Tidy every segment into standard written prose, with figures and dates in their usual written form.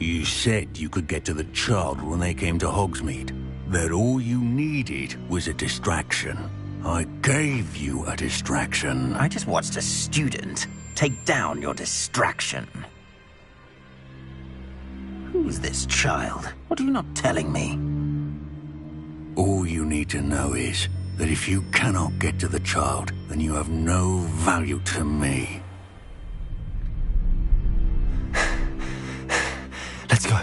You said you could get to the child when they came to Hogsmeade. That all you needed was a distraction. I gave you a distraction. I just watched a student take down your distraction. Who's this child? What are you not telling me? All you need to know is that if you cannot get to the child, then you have no value to me. Let's go.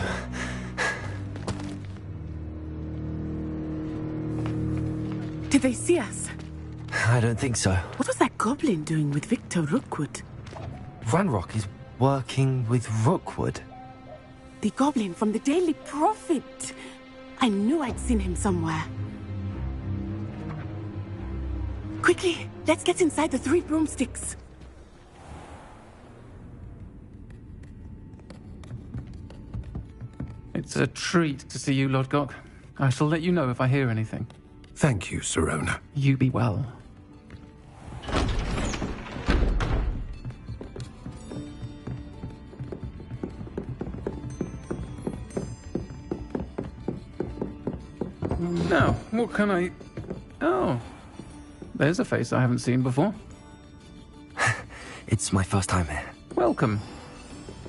Did they see us? I don't think so. What was that goblin doing with Victor Rookwood? Ranrock is working with Rookwood. The goblin from the Daily Prophet. I knew I'd seen him somewhere. Quickly, let's get inside the Three Broomsticks. It's a treat to see you, Lodgok. I shall let you know if I hear anything. Thank you, Sirona. You be well. Now, what can I... Oh, there's a face I haven't seen before. It's my first time here. Welcome.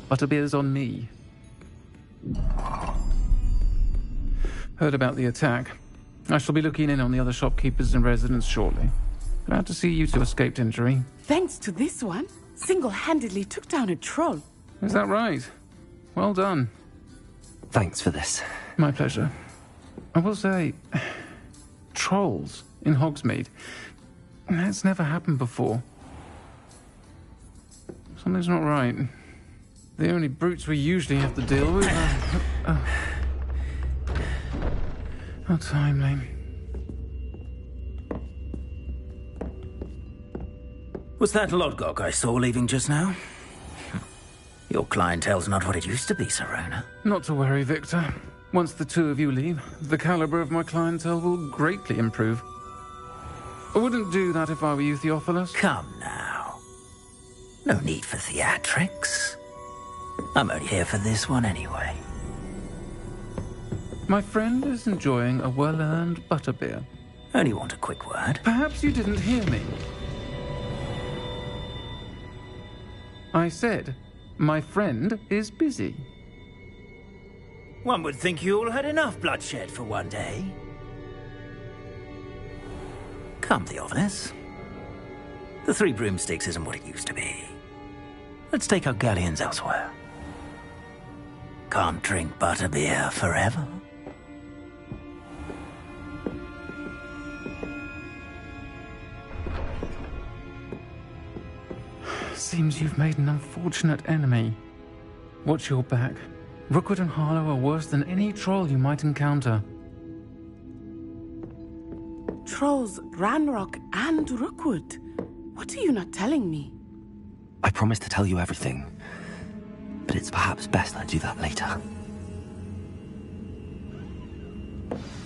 Butterbeer's on me. Heard about the attack. I shall be looking in on the other shopkeepers and residents shortly. Glad to see you two escaped injury. Thanks to this one, single-handedly took down a troll. Is that right? Well done. Thanks for this. My pleasure. I will say, trolls in Hogsmeade. That's never happened before. Something's not right. The only brutes we usually have to deal with are... How timely. Was that Lodgok I saw leaving just now? Your clientele's not what it used to be, Sirona. Not to worry, Victor. Once the two of you leave, the caliber of my clientele will greatly improve. I wouldn't do that if I were you, Theophilus. Come now. No need for theatrics. I'm only here for this one anyway. My friend is enjoying a well-earned butterbeer. Only want a quick word. Perhaps you didn't hear me. I said, my friend is busy. One would think you all had enough bloodshed for one day. Come, Theophilus. The Three Broomsticks isn't what it used to be. Let's take our galleons elsewhere. Can't drink butterbeer forever. Seems you've made an unfortunate enemy. Watch your back. Rookwood and Harlow are worse than any troll you might encounter. Trolls, Ranrock, and Rookwood. What are you not telling me? I promised to tell you everything, but it's perhaps best I do that later.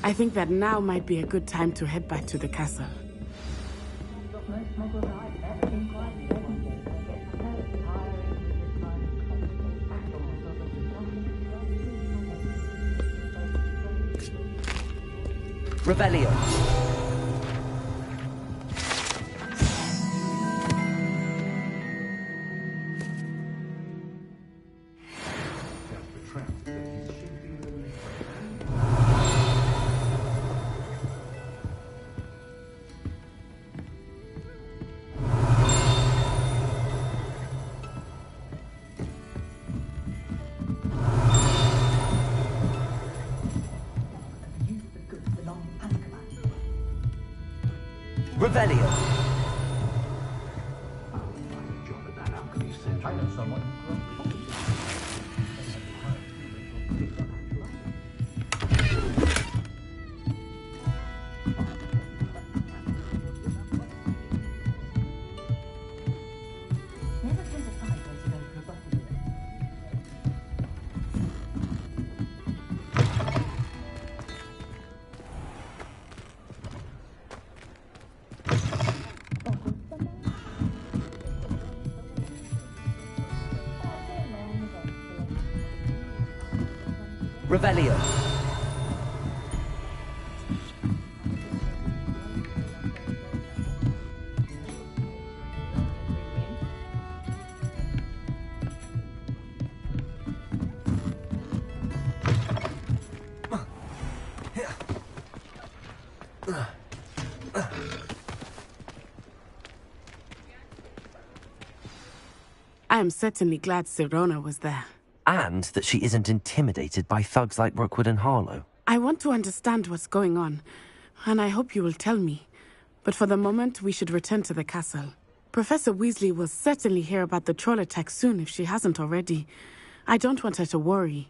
I think that now might be a good time to head back to the castle. Revelio. Revelio. Revelio. I am certainly glad Sirona was there. And that she isn't intimidated by thugs like Rookwood and Harlow. I want to understand what's going on, and I hope you will tell me. But for the moment, we should return to the castle. Professor Weasley will certainly hear about the troll attack soon if she hasn't already. I don't want her to worry.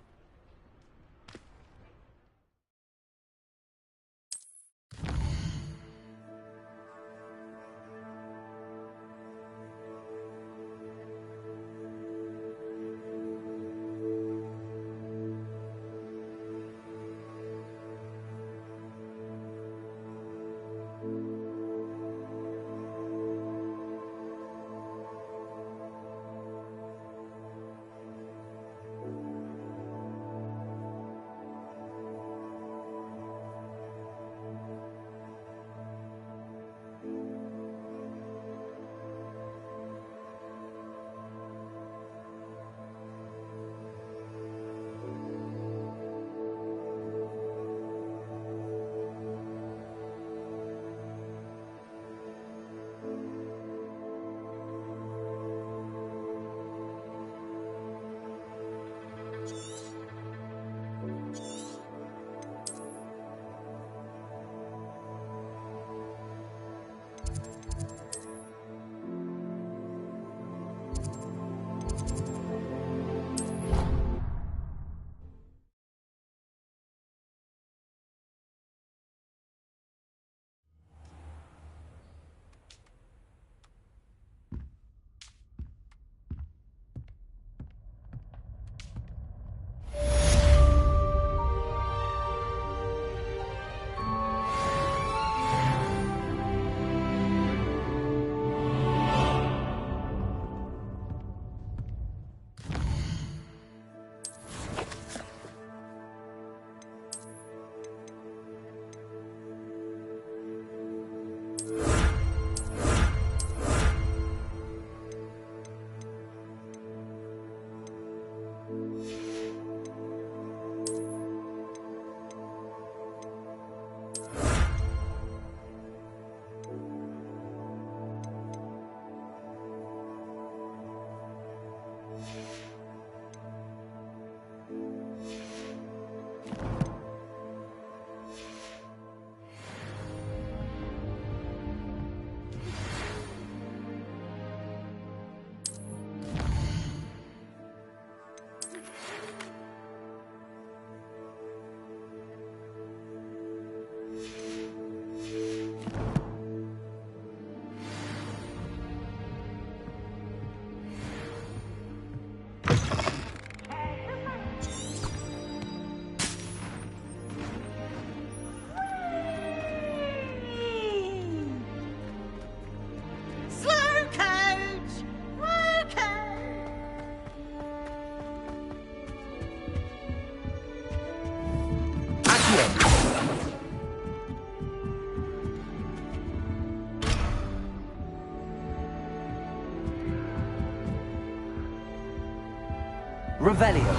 Revelio.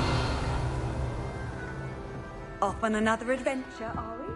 Off on another adventure, are we?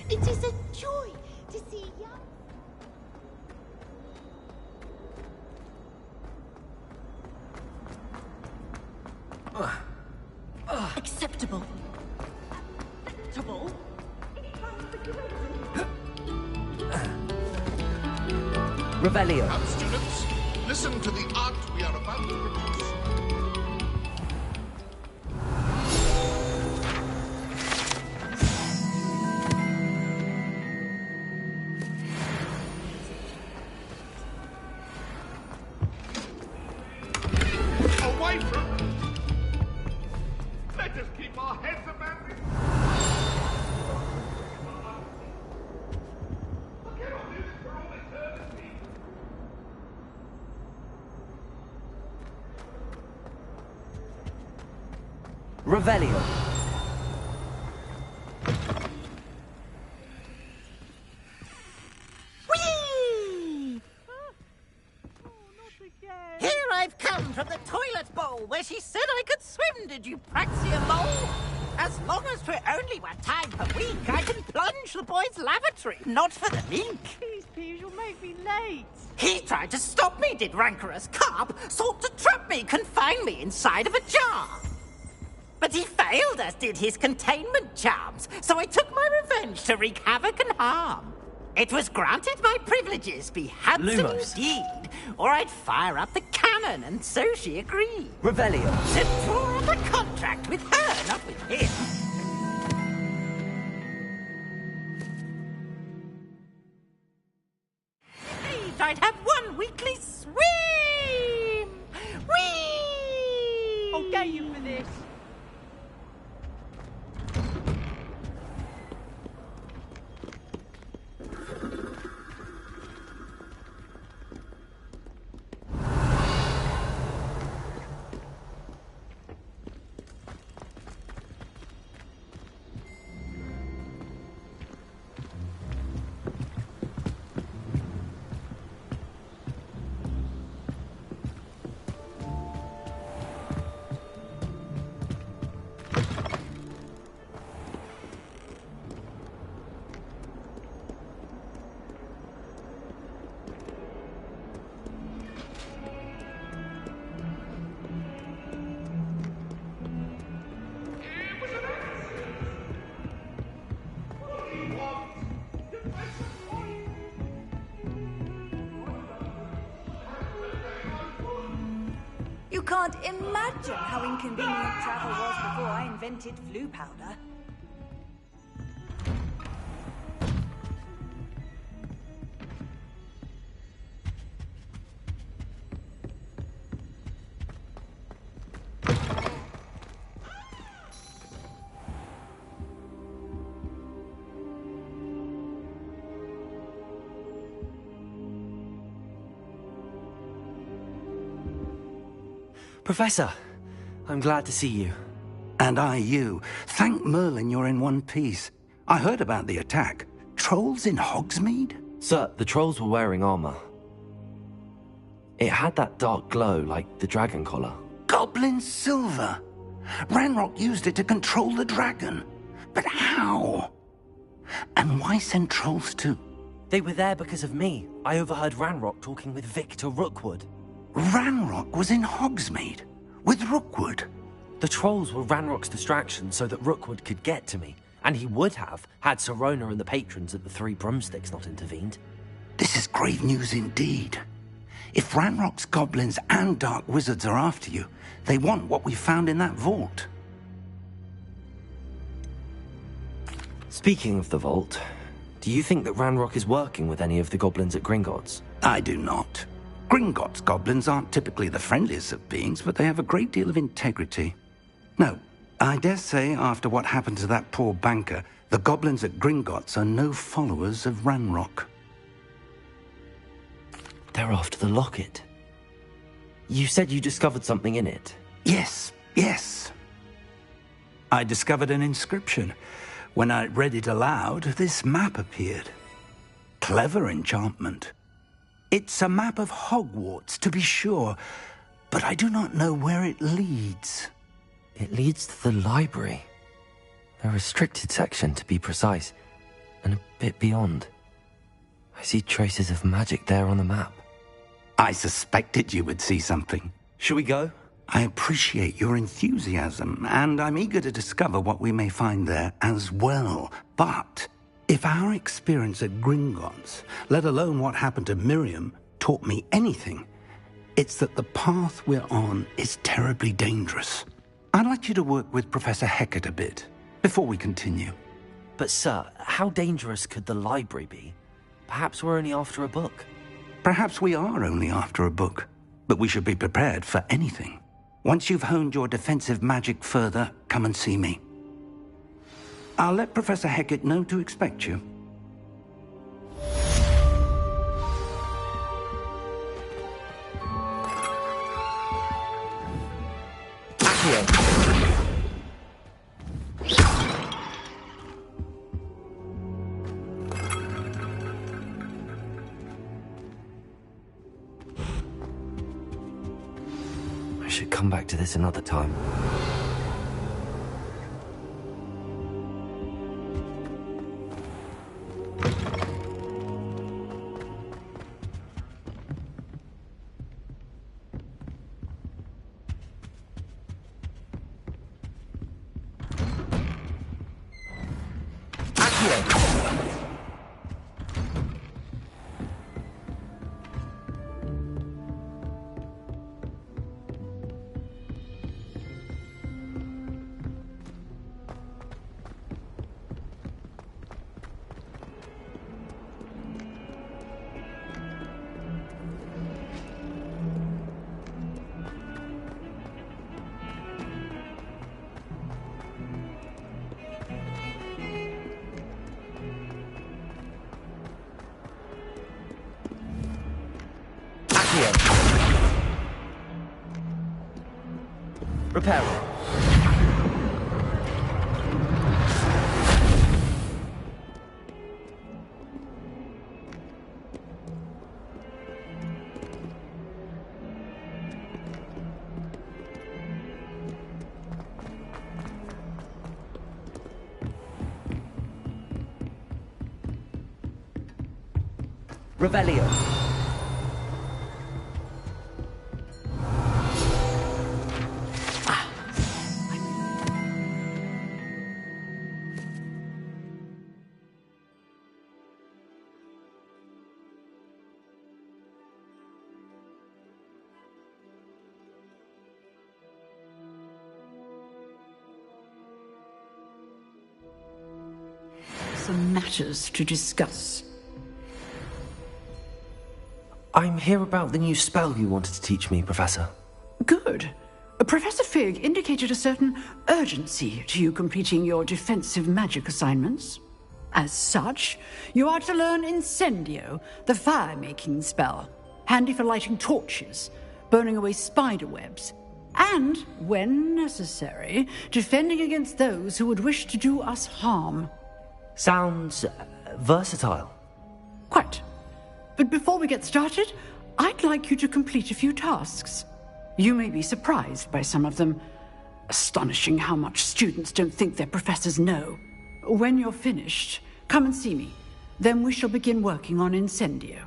It is a joy to see young... Acceptable. Acceptable? Revelio. Now, students, listen to the art we are about to produce. Away from... Let us keep our heads about it. I cannot do this for all eternity. Revelio. Whee! Here I've come from the toilet bowl where she said I could swim, did you praxia mole? As long as for only 1 time per week, I can plunge the boy's lavatory, not for the mink. Please, you'll make me late. He tried to stop me, did rancorous carp, sought to trap me, confine me inside of a jar. But he failed, as did his containment charms, so I took my revenge to wreak havoc and harm. It was granted my privileges be handsome Lumos. indeed, or I'd fire up the cannon, and so she agreed. Revelio. To draw up a contract with her, not with him. Believed I'd have 1 weekly swim! Whee! I'll get you for this. You can't imagine how inconvenient travel was before I invented flu powder. Professor, I'm glad to see you. And I you. Thank Merlin you're in one piece. I heard about the attack. Trolls in Hogsmeade? Sir, the trolls were wearing armor. It had that dark glow like the dragon collar. Goblin silver. Ranrock used it to control the dragon. But how? And why send trolls too? They were there because of me. I overheard Ranrock talking with Victor Rookwood. Ranrock was in Hogsmeade with Rookwood. The trolls were Ranrock's distraction so that Rookwood could get to me, and he would have had Sirona and the patrons at the Three Broomsticks not intervened. This is grave news indeed. If Ranrock's goblins and dark wizards are after you, they want what we found in that vault. Speaking of the vault, do you think that Ranrock is working with any of the goblins at Gringotts? I do not. Gringotts goblins aren't typically the friendliest of beings, but they have a great deal of integrity. No, I dare say after what happened to that poor banker, the goblins at Gringotts are no followers of Ranrock. They're after the locket. You said you discovered something in it. Yes. I discovered an inscription. When I read it aloud, this map appeared. Clever enchantment. It's a map of Hogwarts, to be sure, but I do not know where it leads. It leads to the library. A restricted section, to be precise, and a bit beyond. I see traces of magic there on the map. I suspected you would see something. Shall we go? I appreciate your enthusiasm, and I'm eager to discover what we may find there as well. But if our experience at Gringotts, let alone what happened to Miriam, taught me anything, it's that the path we're on is terribly dangerous. I'd like you to work with Professor Hecat a bit before we continue. But sir, how dangerous could the library be? Perhaps we're only after a book. Perhaps we are only after a book, but we should be prepared for anything. Once you've honed your defensive magic further, come and see me. I'll let Professor Hecat know to expect you. I should come back to this another time. Repair. Revelio. Some matters to discuss. I'm here about the new spell you wanted to teach me, Professor. Good. Professor Fig indicated a certain urgency to you completing your defensive magic assignments. As such, you are to learn Incendio, the fire-making spell, handy for lighting torches, burning away spider webs, and, when necessary, defending against those who would wish to do us harm. Sounds versatile. Quite. But before we get started, I'd like you to complete a few tasks. You may be surprised by some of them. Astonishing how much students don't think their professors know. When you're finished, come and see me. Then we shall begin working on Incendio.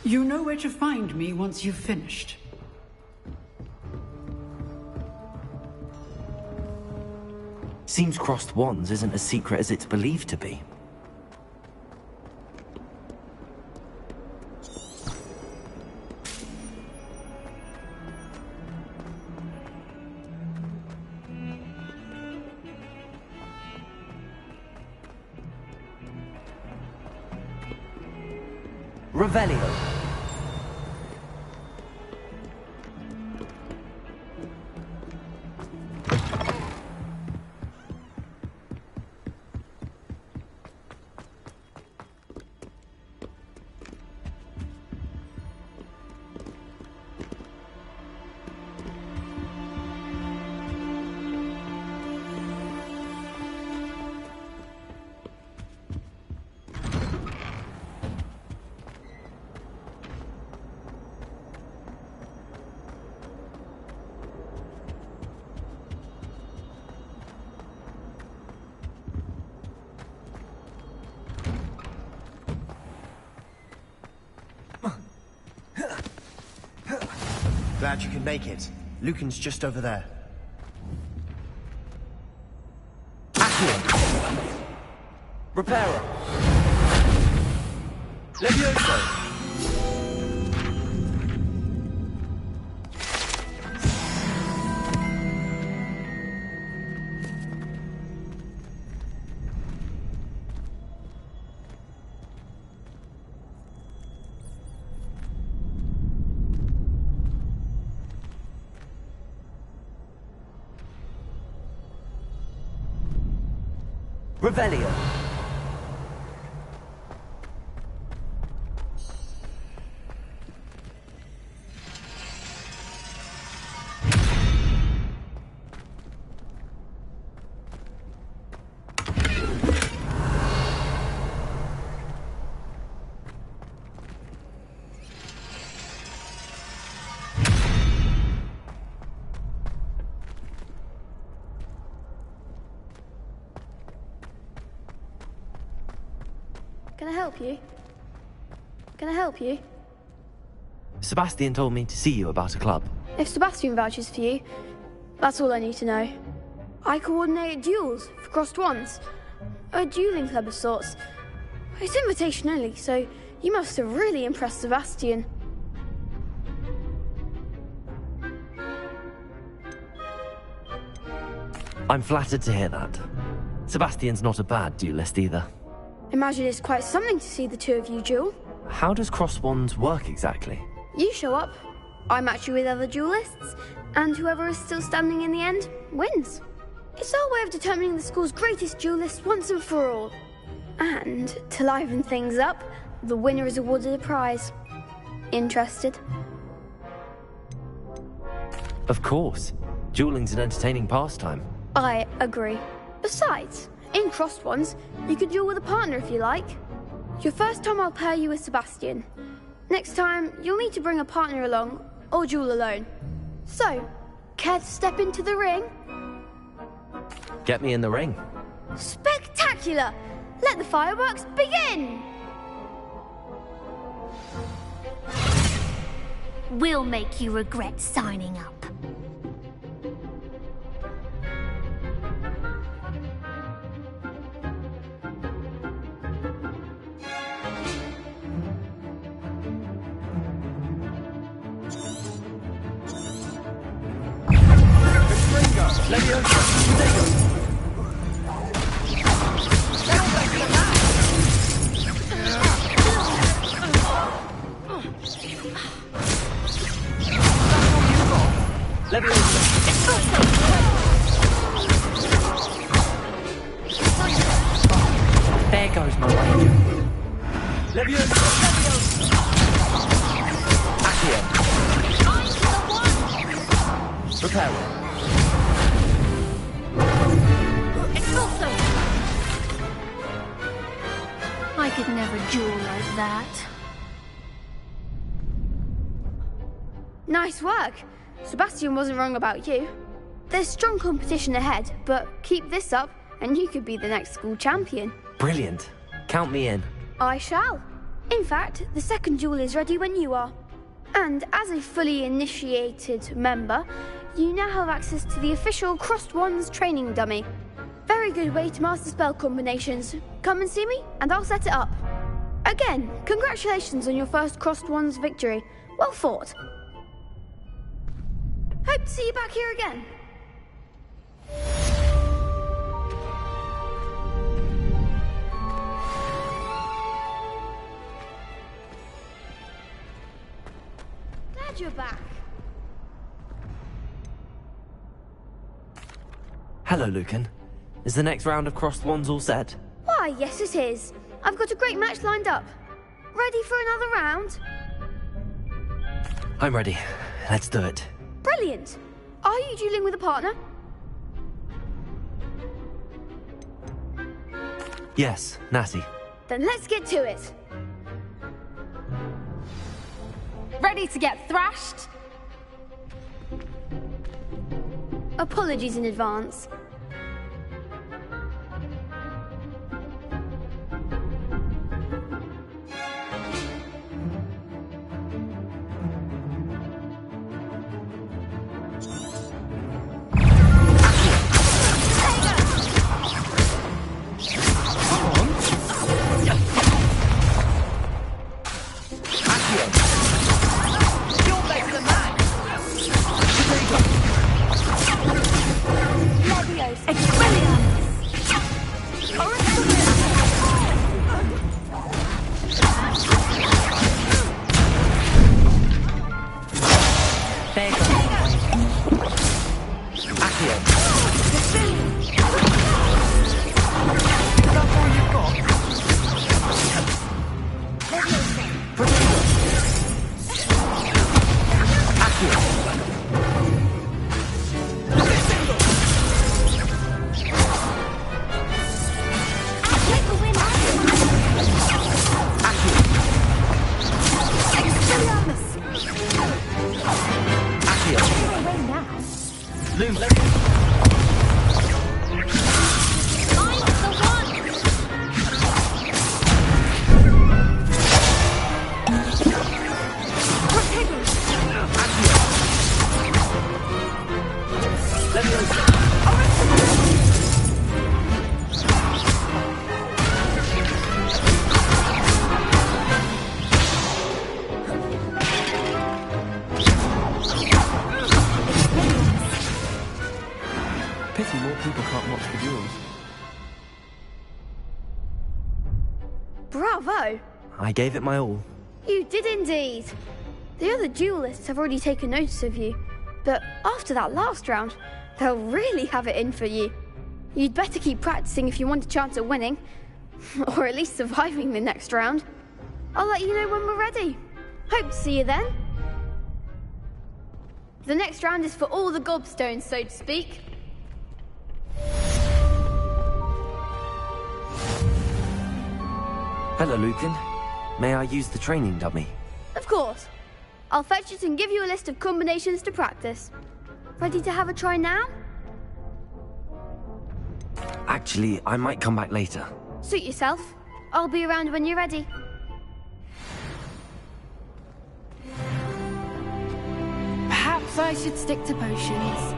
You know where to find me once you've finished. Seems crossed wands isn't as secret as it's believed to be. Revelio. Glad you could make it. Lucan's just over there. Accio! Reparo! Levioso! Revelio. Can I help you? Can I help you? Sebastian told me to see you about a club. If Sebastian vouches for you, that's all I need to know. I coordinate duels for crossed wands. A dueling club of sorts. It's invitation only, so you must have really impressed Sebastian. I'm flattered to hear that. Sebastian's not a bad duelist either. Imagine it's quite something to see the two of you duel. How does cross wands work exactly? You show up, I match you with other duelists, and whoever is still standing in the end wins. It's our way of determining the school's greatest duelist once and for all. And to liven things up, the winner is awarded a prize. Interested? Of course. Dueling's an entertaining pastime. I agree. Besides, in crossed wands, you could duel with a partner if you like. Your first time I'll pair you with Sebastian. Next time, you'll need to bring a partner along, or duel alone. So, care to step into the ring? Get me in the ring. Spectacular! Let the fireworks begin! We'll make you regret signing up. There goes my ranger. Levioso! Accio! Reparo! I could never duel like that. Nice work. Sebastian wasn't wrong about you. There's strong competition ahead, but keep this up and you could be the next school champion. Brilliant. Count me in. I shall. In fact, the second duel is ready when you are. And as a fully initiated member, you now have access to the official Crossed Wands training dummy. Very good way to master spell combinations. Come and see me, and I'll set it up. Again, congratulations on your first Crossed Wands victory. Well fought. Hope to see you back here again. Glad you're back. Hello, Lucan. Is the next round of crossed wands all set? Why, yes it is. I've got a great match lined up. Ready for another round? I'm ready. Let's do it. Brilliant. Are you dueling with a partner? Yes, Natty. Then let's get to it. Ready to get thrashed? Apologies in advance. Bravo! I gave it my all. You did indeed. The other duelists have already taken notice of you, but after that last round, they'll really have it in for you. You'd better keep practicing if you want a chance at winning, or at least surviving the next round. I'll let you know when we're ready. Hope to see you then. The next round is for all the gobstones, so to speak. Hello, Lucan. May I use the training dummy? Of course. I'll fetch it and give you a list of combinations to practice. Ready to have a try now? Actually, I might come back later. Suit yourself. I'll be around when you're ready. Perhaps I should stick to potions.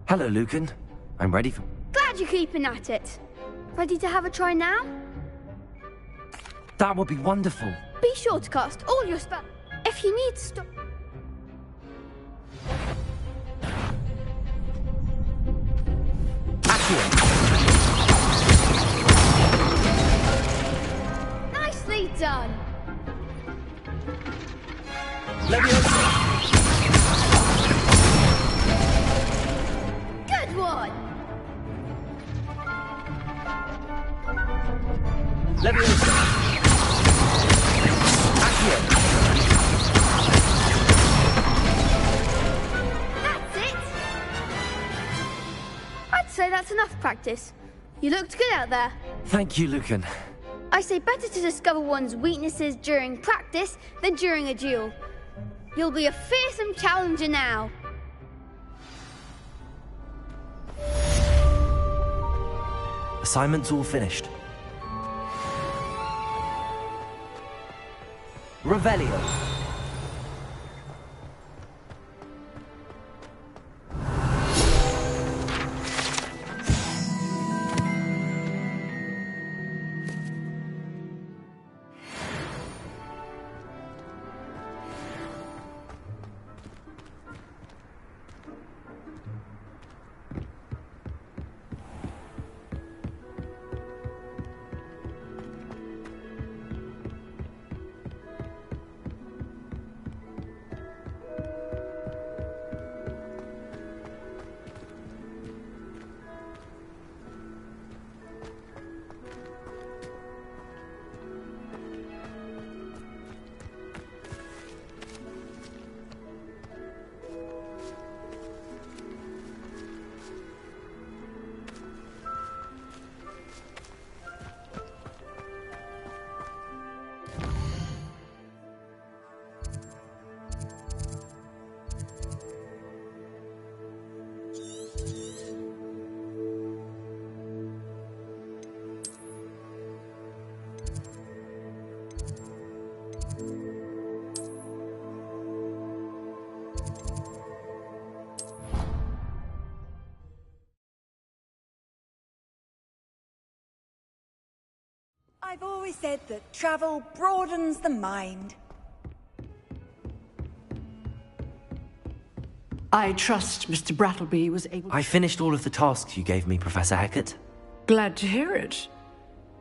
Hello, Lucan. I'm ready for... Glad you're keeping at it. Ready to have a try now? That would be wonderful. Be sure to cast all your spells. If you need to stop... Nicely done. Good one. That's it. I'd say that's enough practice. You looked good out there. Thank you, Lucan. I say better to discover one's weaknesses during practice than during a duel. You'll be a fearsome challenger now. Assignment's all finished. Revelio. I've always said that travel broadens the mind. I trust Mr. Brattleby was able to... I finished all of the tasks you gave me, Professor Hecat. Glad to hear it.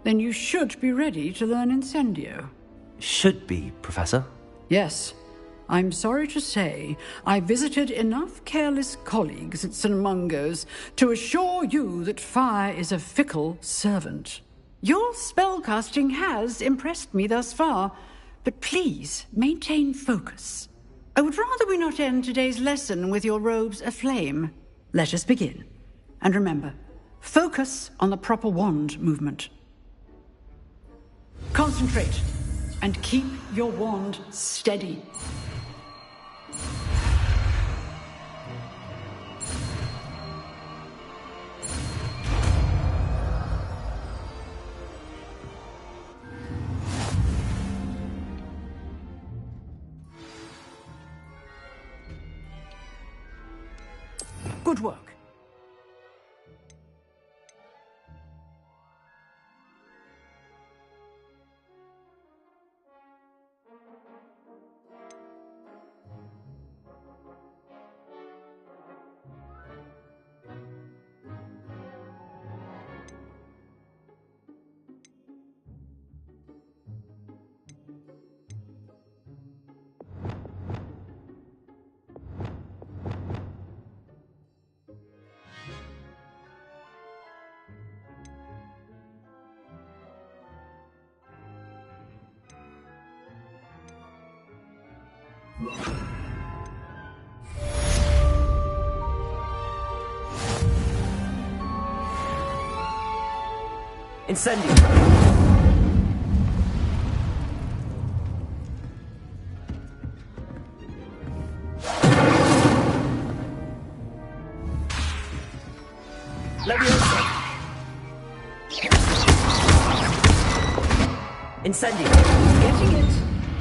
Then you should be ready to learn Incendio. Should be, Professor. Yes. I'm sorry to say, I visited enough careless colleagues at St. Mungo's to assure you that fire is a fickle servant. Your spellcasting has impressed me thus far, but please maintain focus. I would rather we not end today's lesson with your robes aflame. Let us begin. And remember, focus on the proper wand movement. Concentrate, and keep your wand steady. Good work. Incendio! Leviosa! Incendio! Getting it.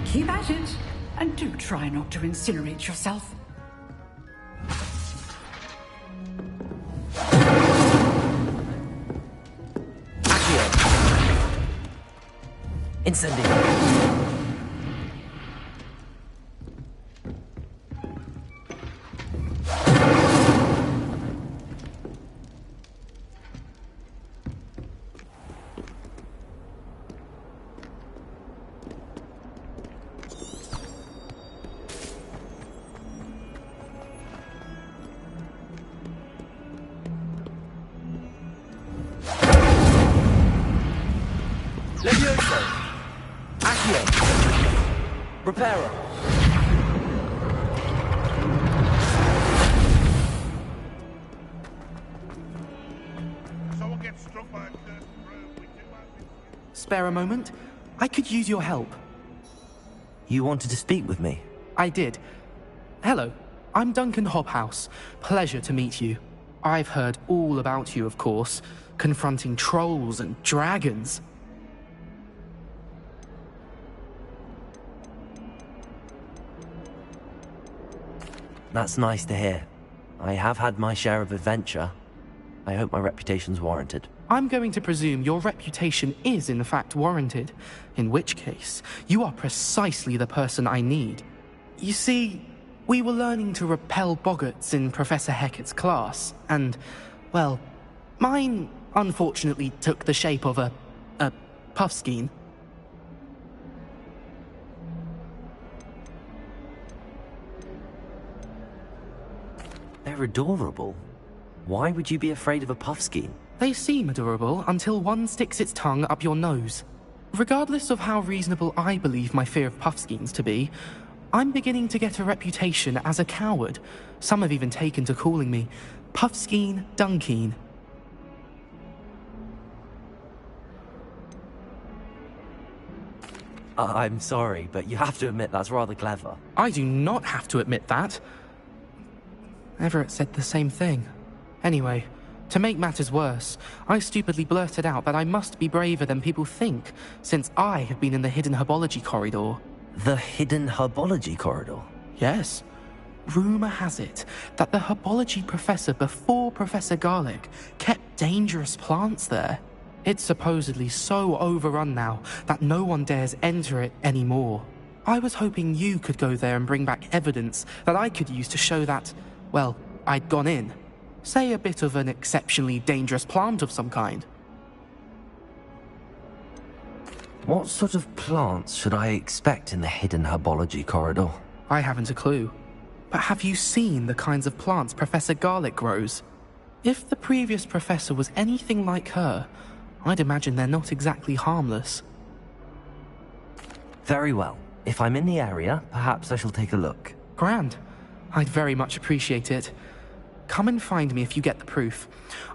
Keep at it. And do try not to incinerate yourself. Incendio! Levioso! Accio! Reparo! Someone gets struck by a cursed room. Spare a moment? I could use your help. You wanted to speak with me? I did. Hello, I'm Duncan Hobhouse. Pleasure to meet you. I've heard all about you, of course, confronting trolls and dragons. That's nice to hear. I have had my share of adventure. I hope my reputation's warranted. I'm going to presume your reputation is in fact warranted, in which case, you are precisely the person I need. You see, we were learning to repel boggarts in Professor Hecat's class, and, well, mine unfortunately took the shape of a puffskein. They're adorable. Why would you be afraid of a puffskein? They seem adorable until one sticks its tongue up your nose. Regardless of how reasonable I believe my fear of puffskeins to be, I'm beginning to get a reputation as a coward. Some have even taken to calling me Puffskein Dunkeen. I'm sorry, but you have to admit that's rather clever. I do not have to admit that. Everett said the same thing. Anyway, to make matters worse, I stupidly blurted out that I must be braver than people think, since I have been in the Hidden Herbology Corridor. The Hidden Herbology Corridor? Yes. Rumour has it that the herbology professor before Professor Garlick kept dangerous plants there. It's supposedly so overrun now that no one dares enter it anymore. I was hoping you could go there and bring back evidence that I could use to show that, well, I'd gone in. Say a bit of an exceptionally dangerous plant of some kind. What sort of plants should I expect in the Hidden Herbology Corridor? I haven't a clue. But have you seen the kinds of plants Professor Garlick grows? If the previous professor was anything like her, I'd imagine they're not exactly harmless. Very well. If I'm in the area, perhaps I shall take a look. Grand. I'd very much appreciate it. Come and find me if you get the proof.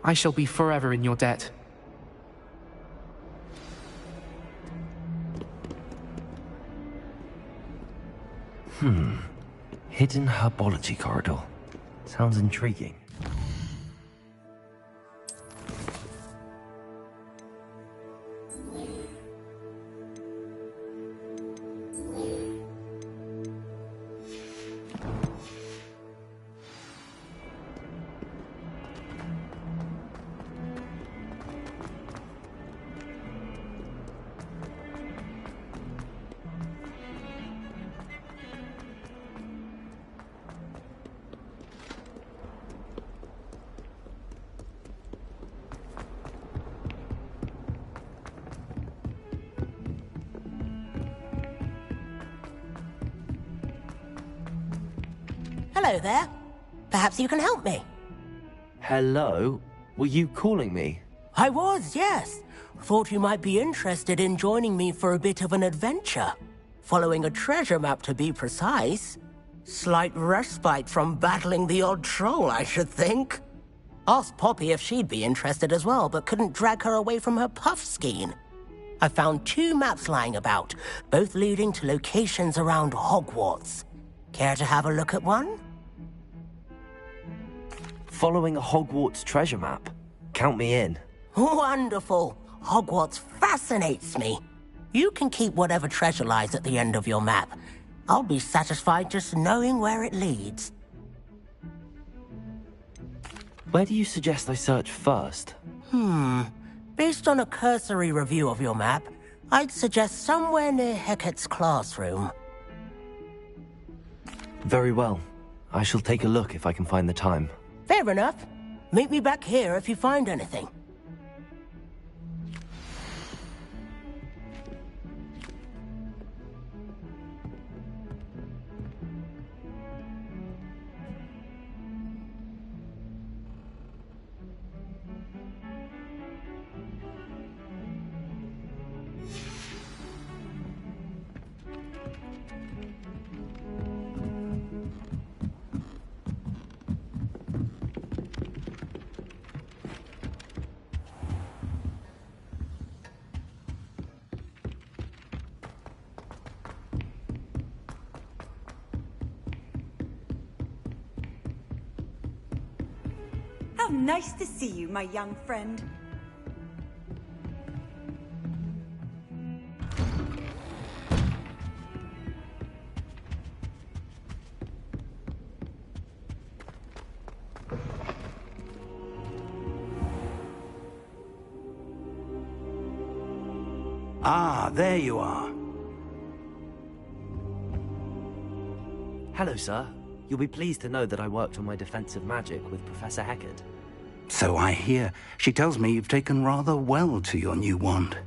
I shall be forever in your debt. Hidden Herbology Corridor. Sounds intriguing. Hello there. Perhaps you can help me. Hello? Were you calling me? I was, yes. Thought you might be interested in joining me for a bit of an adventure. Following a treasure map, to be precise. Slight respite from battling the odd troll, I should think. Asked Poppy if she'd be interested as well, but couldn't drag her away from her Puffskein. I found 2 maps lying about, both leading to locations around Hogwarts. Care to have a look at one? Following a Hogwarts treasure map? Count me in. Wonderful. Hogwarts fascinates me. You can keep whatever treasure lies at the end of your map. I'll be satisfied just knowing where it leads. Where do you suggest I search first? Based on a cursory review of your map, I'd suggest somewhere near Hecat's classroom. Very well. I shall take a look if I can find the time. Fair enough. Meet me back here if you find anything. How nice to see you, my young friend. Ah, there you are. Hello, sir. You'll be pleased to know that I worked on my defensive magic with Professor Hecat. So I hear. She tells me you've taken rather well to your new wand.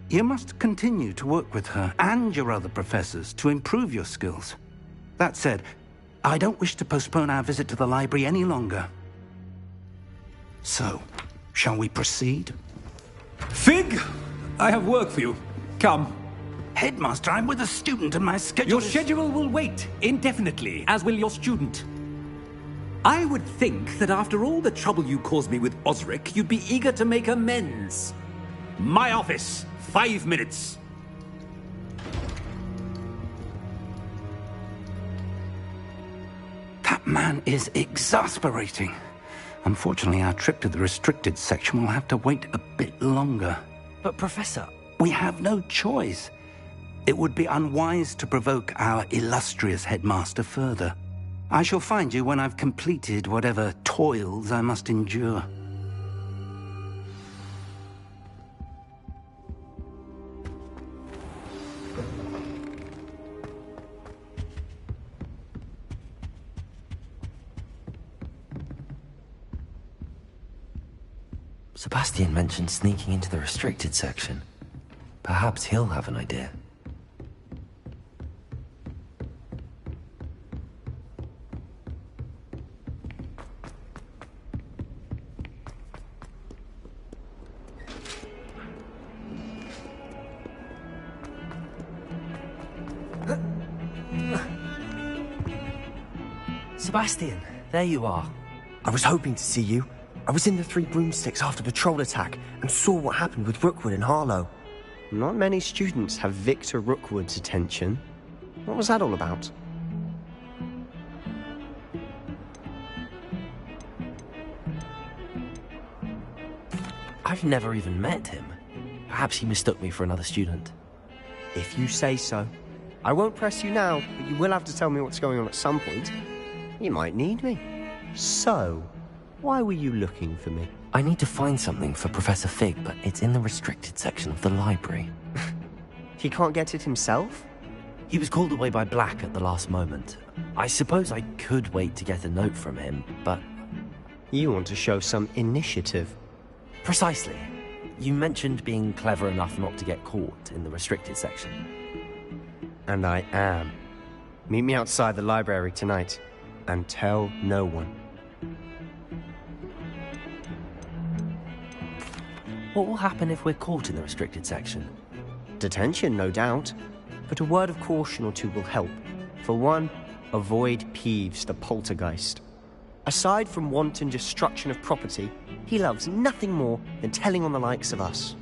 You must continue to work with her and your other professors to improve your skills. That said, I don't wish to postpone our visit to the library any longer. So, shall we proceed? Fig! I have work for you. Come. Headmaster, I'm with a student and my schedule Your schedule will wait indefinitely, as will your student. I would think that after all the trouble you caused me with Osric, you'd be eager to make amends. My office, 5 minutes. That man is exasperating. Unfortunately, our trip to the restricted section will have to wait a bit longer. But, Professor... We have no choice. It would be unwise to provoke our illustrious headmaster further. I shall find you when I've completed whatever toils I must endure. Sebastian mentioned sneaking into the restricted section. Perhaps he'll have an idea. Sebastian, there you are. I was hoping to see you. I was in the Three Broomsticks after the troll attack and saw what happened with Rookwood and Harlow. Not many students have Victor Rookwood's attention. What was that all about? I've never even met him. Perhaps he mistook me for another student. If you say so. I won't press you now, but you will have to tell me what's going on at some point. You might need me. So, why were you looking for me? I need to find something for Professor Fig, but it's in the restricted section of the library. He can't get it himself? He was called away by Black at the last moment. I suppose I could wait to get a note from him, but... You want to show some initiative. Precisely. You mentioned being clever enough not to get caught in the restricted section. And I am. Meet me outside the library tonight, and tell no one. What will happen if we're caught in the restricted section? Detention, no doubt. But a word of caution or two will help. For one, Avoid Peeves the poltergeist. Aside from wanton destruction of property, he loves nothing more than telling on the likes of us.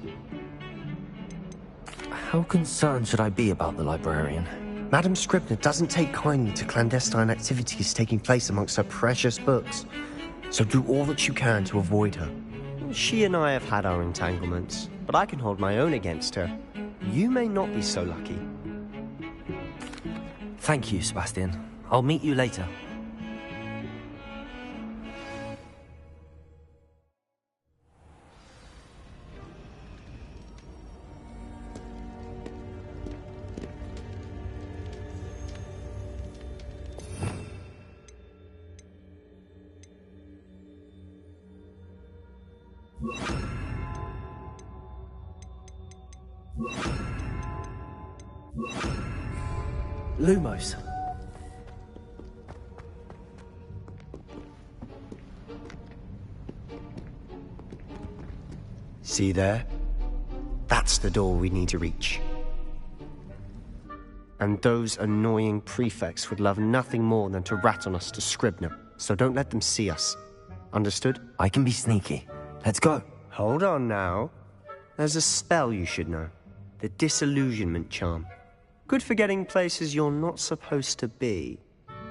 How concerned should I be about the librarian? Madame Scribner doesn't take kindly to clandestine activities taking place amongst her precious books, so do all that you can to avoid her. She and I have had our entanglements, but I can hold my own against her. You may not be so lucky. Thank you, Sebastian. I'll meet you later. Lumos. See there? That's the door we need to reach. And those annoying prefects would love nothing more than to rat on us to Scribner, so don't let them see us. Understood? I can be sneaky. Let's go. Hold on now. There's a spell you should know. The Disillusionment Charm. Good for getting places you're not supposed to be.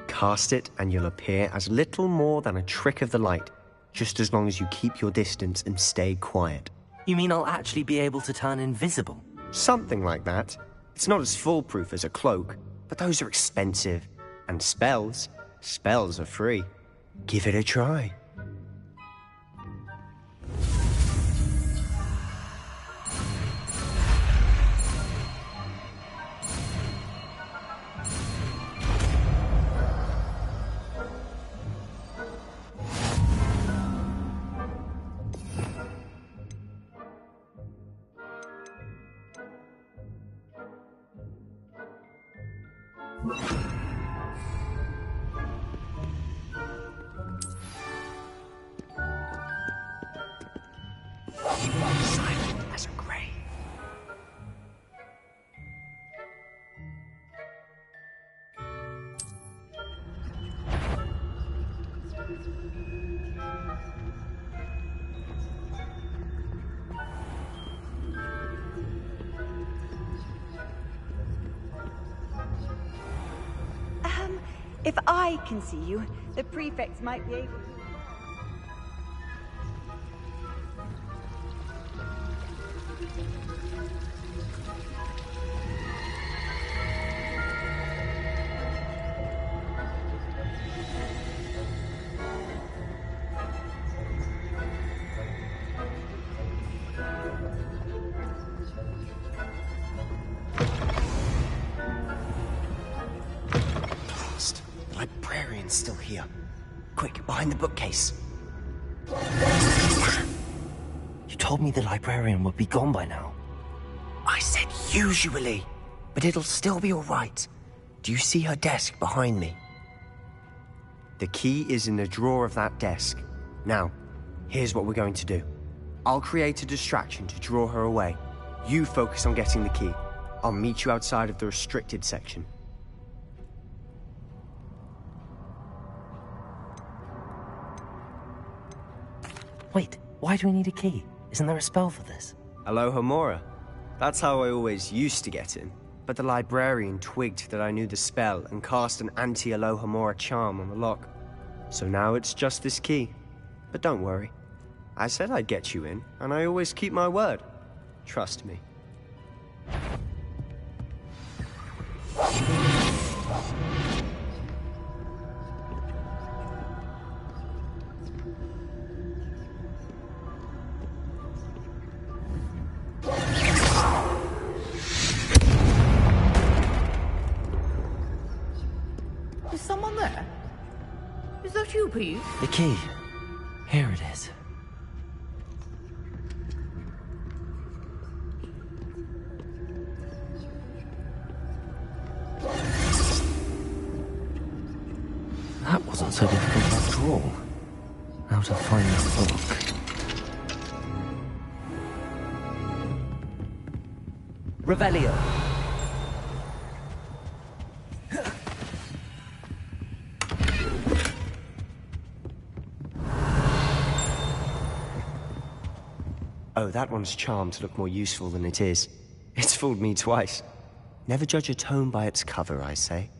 Cast it and you'll appear as little more than a trick of the light, just as long as you keep your distance and stay quiet. You mean I'll actually be able to turn invisible? Something like that. It's not as foolproof as a cloak, but those are expensive. And spells are free. Give it a try. Silent as a grave. If I can see you, the prefects might be able to... The librarian's still here. Quick, behind the bookcase. You told me the librarian would be gone by now. I said usually, but it'll still be all right. Do you see her desk behind me? The key is in the drawer of that desk. Now, here's what we're going to do. I'll create a distraction to draw her away. You focus on getting the key. I'll meet you outside of the restricted section. Wait, why do we need a key? Isn't there a spell for this? Alohomora. That's how I always used to get in. But the librarian twigged that I knew the spell and cast an anti-Alohomora charm on the lock. So now it's just this key. But don't worry. I said I'd get you in, and I always keep my word. Trust me. Is someone there? Is that you, Pete? The key. Here it is. That wasn't so difficult after all. Now to find the book. Revelio. Oh, that one's charmed to look more useful than it is. It's fooled me twice. Never judge a tome by its cover, I say.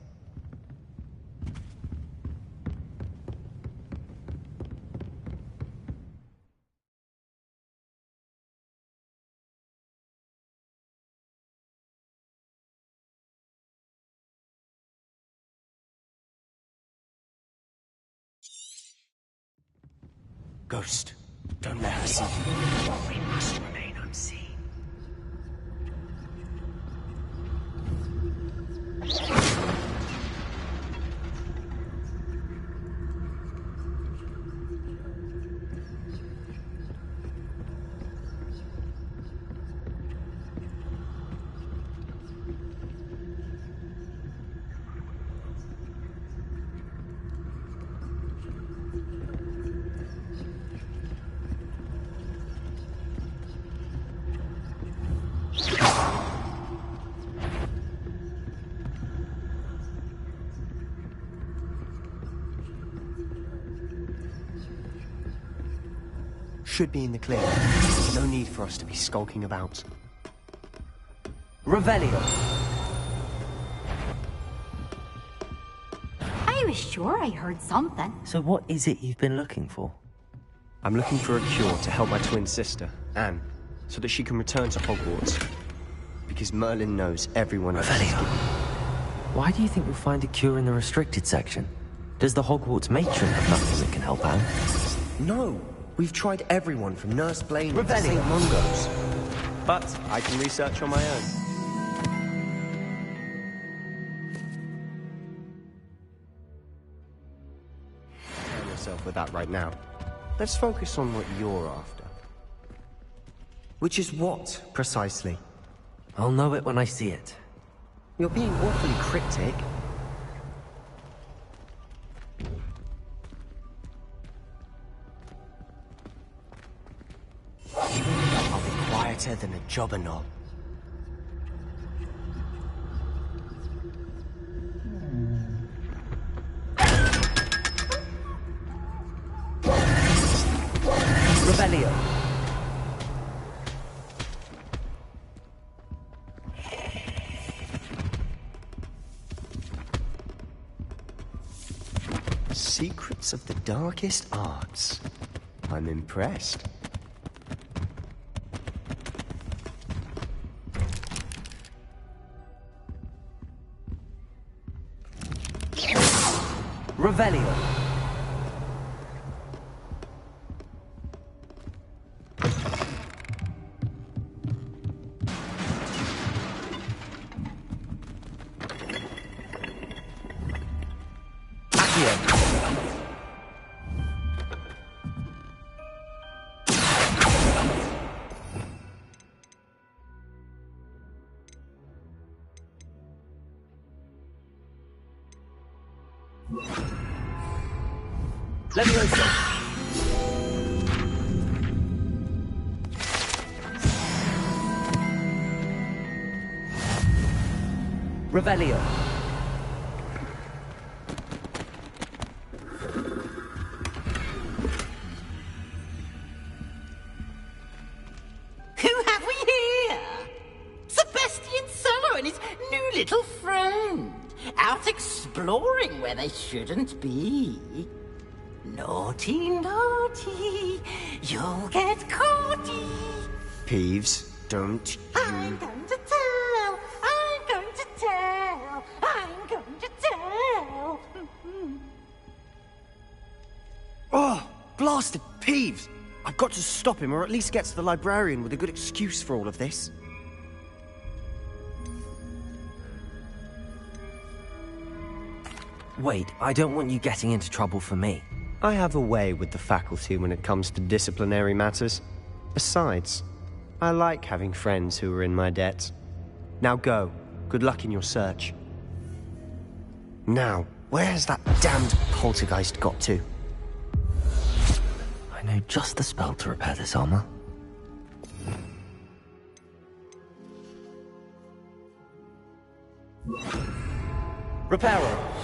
Ghost, don't let her see you. We must remain unseen. Should be in the clear. No need for us to be skulking about. Revelio! I was sure I heard something. So what is it you've been looking for? I'm looking for a cure to help my twin sister, Anne, so that she can return to Hogwarts. Because Merlin knows everyone else. Revelio. Why do you think we'll find a cure in the restricted section? Does the Hogwarts matron have nothing that can help Anne? No! We've tried everyone from Nurse Blaine to St. Mungo's. But I can research on my own. Tell yourself with that right now. Let's focus on what you're after. Which is what, precisely? I'll know it when I see it. You're being awfully cryptic. I'll be quieter than a jobberknoll. Revelio. Secrets of the darkest arts. I'm impressed. Revelio. Leviosa. Revelio. Who have we here? Sebastian Sallow and his new little friend. Out exploring where they shouldn't be. Naughty, naughty, you'll get caughty. Peeves, don't you... I'm going to tell, I'm going to tell, I'm going to tell. Oh, blasted Peeves! I've got to stop him, or at least get to the librarian with a good excuse for all of this. Wait, I don't want you getting into trouble for me. I have a way with the faculty when it comes to disciplinary matters. Besides, I like having friends who are in my debt. Now go. Good luck in your search. Now, where's that damned poltergeist got to? I know just the spell to repair this armor. Reparo.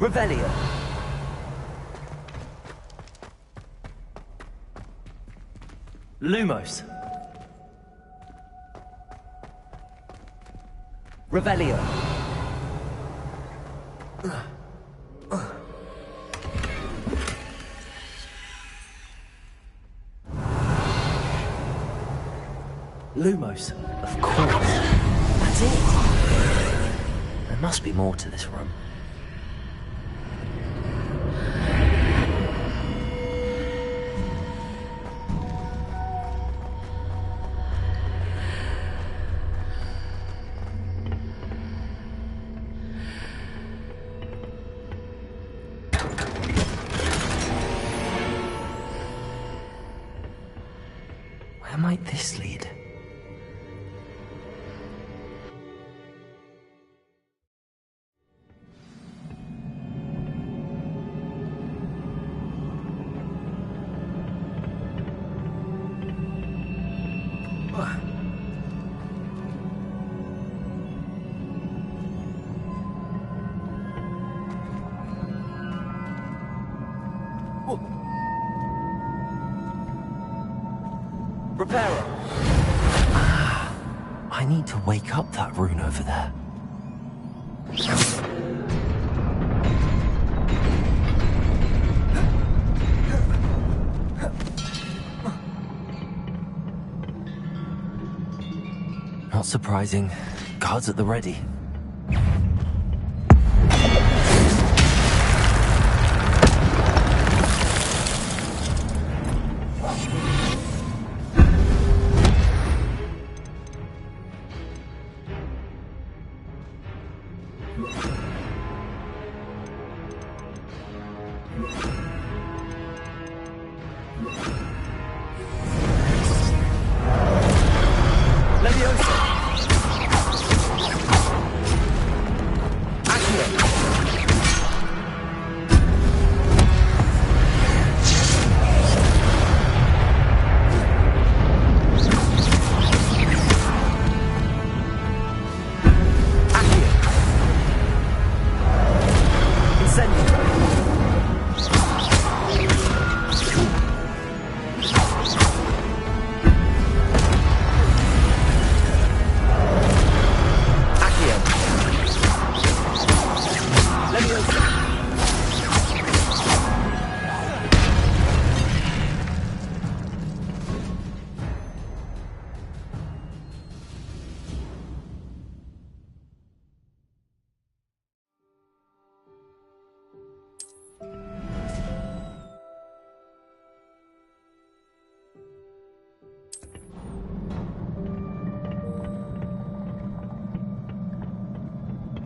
Revelio. Lumos. Revelio. Lumos. Of course. That's it. There must be more to this room. Where might this lead? Reparo. I need to wake up that rune over there. Not surprising. Guards at the ready.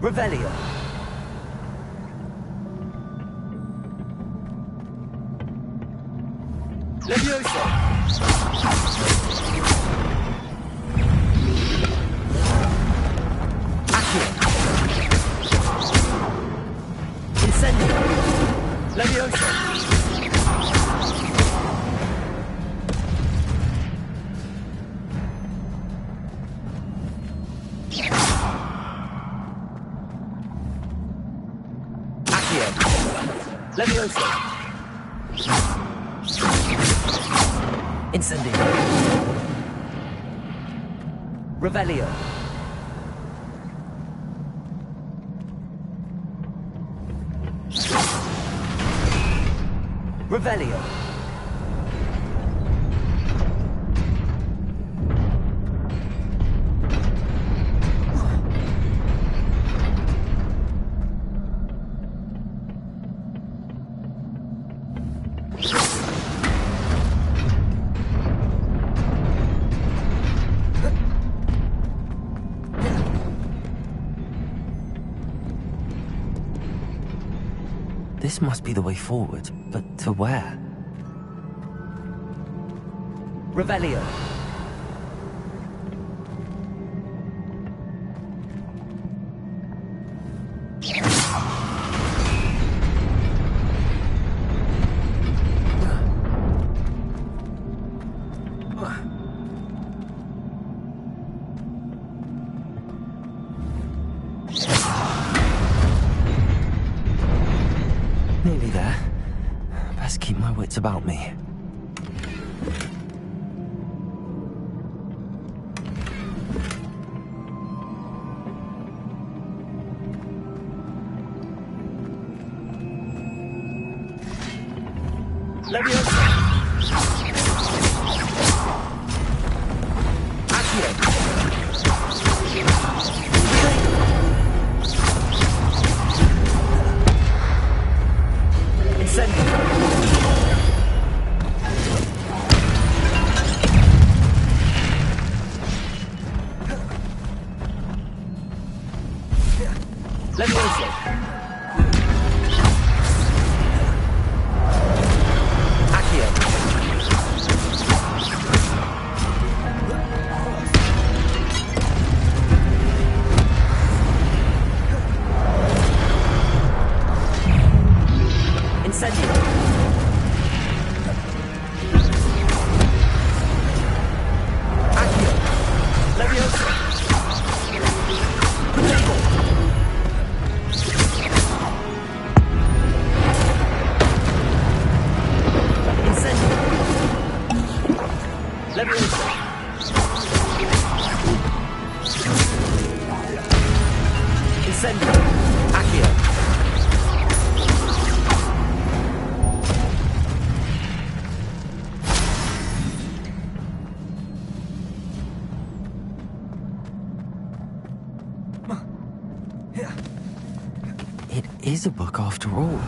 Revelio. Levioso. Accio. Incendio. Levioso. Levioso. Incendio. Revelio. Revelio. This must be the way forward, but to where? Revelio. Nearly there. Best keep my wits about me. It is a book after all.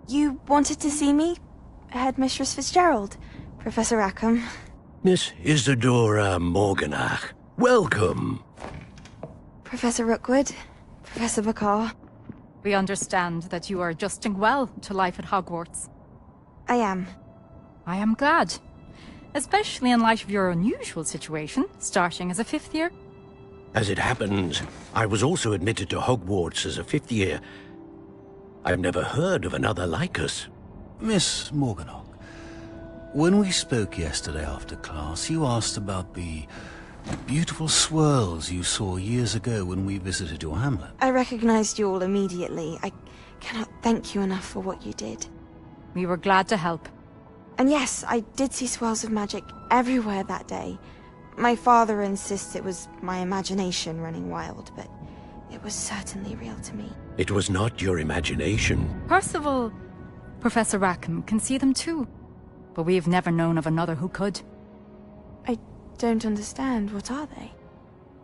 You wanted to see me? Headmistress Fitzgerald, Professor Rackham. Miss Isadora Morganach, welcome. Professor Rookwood, Professor Bakar. We understand that you are adjusting well to life at Hogwarts. I am. I am glad. Especially in light of your unusual situation, starting as a 5th year. As it happens, I was also admitted to Hogwarts as a 5th year. I've never heard of another like us. Miss Morganach, when we spoke yesterday after class, you asked about the beautiful swirls you saw years ago when we visited your hamlet. I recognized you all immediately. I cannot thank you enough for what you did. We were glad to help. And yes, I did see swirls of magic everywhere that day. My father insists it was my imagination running wild, but it was certainly real to me. It was not your imagination. Percival, Professor Rackham can see them too. But we've never known of another who could. I don't understand. What are they?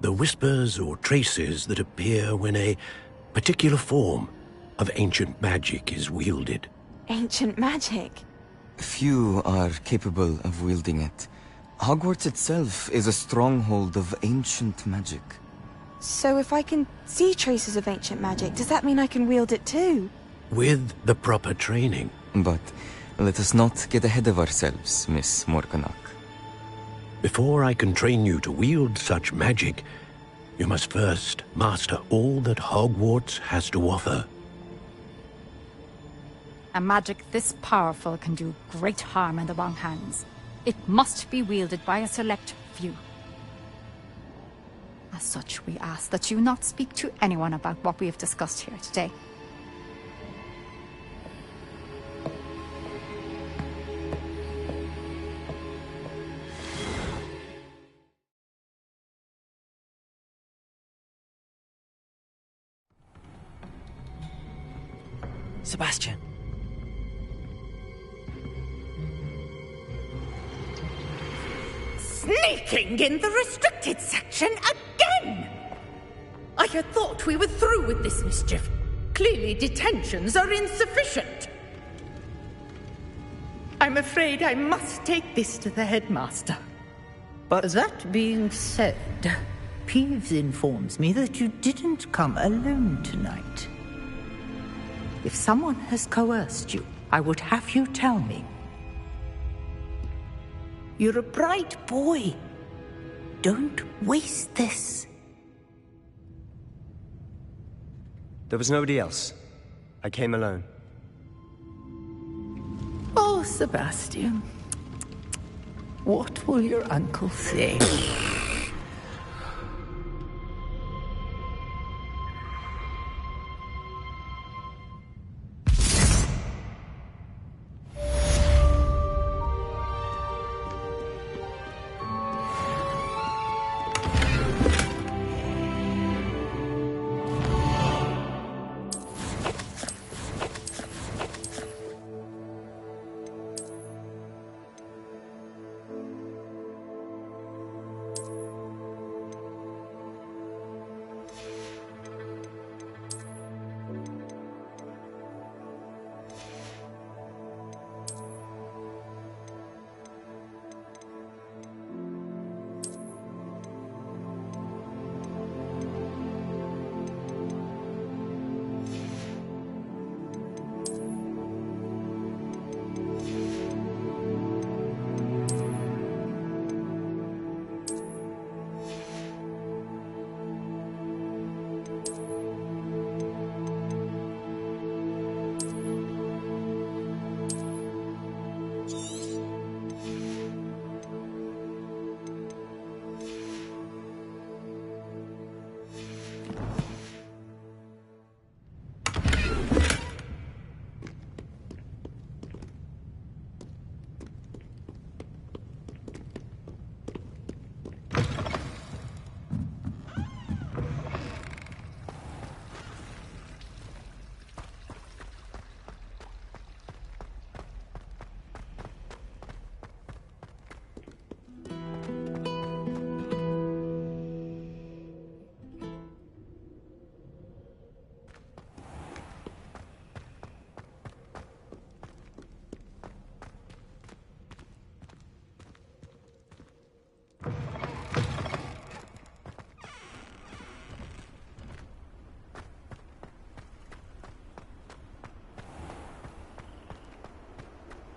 The whispers or traces that appear when a particular form of ancient magic is wielded. Ancient magic? Few are capable of wielding it. Hogwarts itself is a stronghold of ancient magic. So if I can see traces of ancient magic, does that mean I can wield it too? With the proper training. But let us not get ahead of ourselves, Miss Morganach. Before I can train you to wield such magic, you must first master all that Hogwarts has to offer. A magic this powerful can do great harm in the wrong hands. It must be wielded by a select few. As such, we ask that you not speak to anyone about what we have discussed here today. Sebastian. Sneaking in the restricted section again! I had thought we were through with this mischief. Clearly detentions are insufficient. I'm afraid I must take this to the headmaster. But that being said, Peeves informs me that you didn't come alone tonight. If someone has coerced you, I would have you tell me. You're a bright boy. Don't waste this. There was nobody else. I came alone. Oh, Sebastian. What will your uncle say?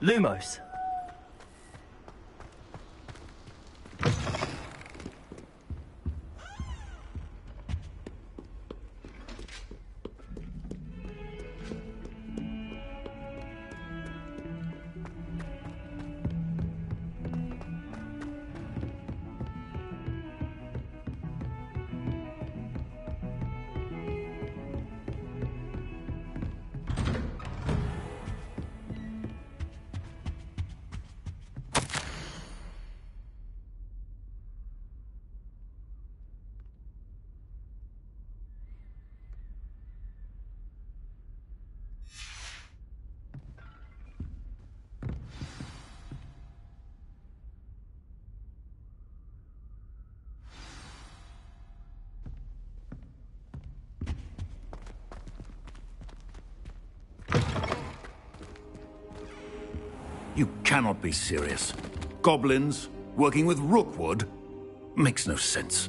Lumos. You cannot be serious. Goblins working with Rookwood? Makes no sense.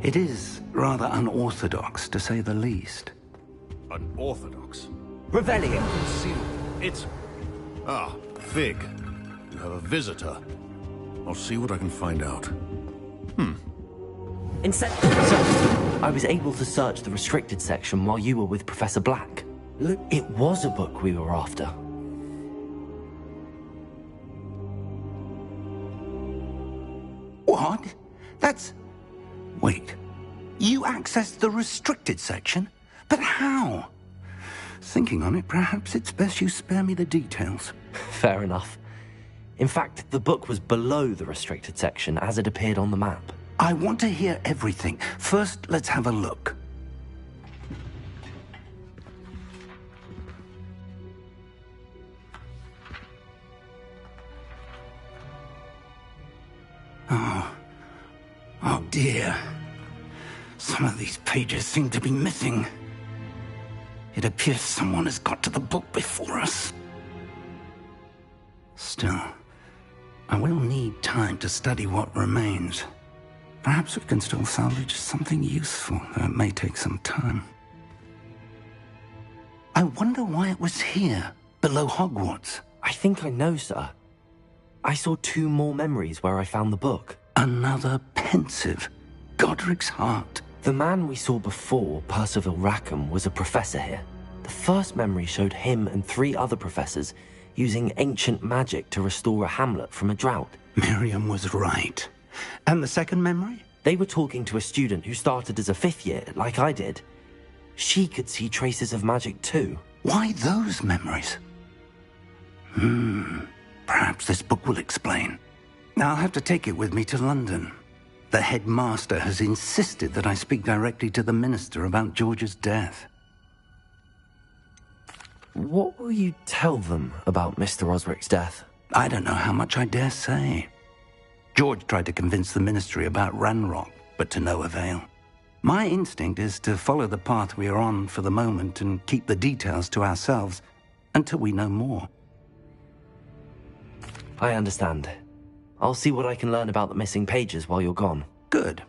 It is rather unorthodox, to say the least. Unorthodox? Revelio. It's... Ah, Fig. You have a visitor. I'll see what I can find out. I was able to search the restricted section while you were with Professor Black. Look, it was a book we were after. What? That's... Wait. You accessed the restricted section? But how? Thinking on it, perhaps it's best you spare me the details. Fair enough. In fact, the book was below the restricted section as it appeared on the map. I want to hear everything. First, let's have a look. Oh dear. Some of these pages seem to be missing. It appears someone has got to the book before us. Still, I will need time to study what remains. Perhaps we can still salvage something useful, though it may take some time. I wonder why it was here, below Hogwarts. I think I know, sir. I saw 2 more memories where I found the book. Another pensive. Godric's heart. The man we saw before, Percival Rackham, was a professor here. The first memory showed him and 3 other professors using ancient magic to restore a hamlet from a drought. Miriam was right. And the second memory? They were talking to a student who started as a 5th year, like I did. She could see traces of magic too. Why those memories? Perhaps this book will explain. I'll have to take it with me to London. The headmaster has insisted that I speak directly to the minister about George's death. What will you tell them about Mr. Osric's death? I don't know how much I dare say. George tried to convince the ministry about Ranrock, but to no avail. My instinct is to follow the path we are on for the moment and keep the details to ourselves until we know more. I understand. I'll see what I can learn about the missing pages while you're gone. Good.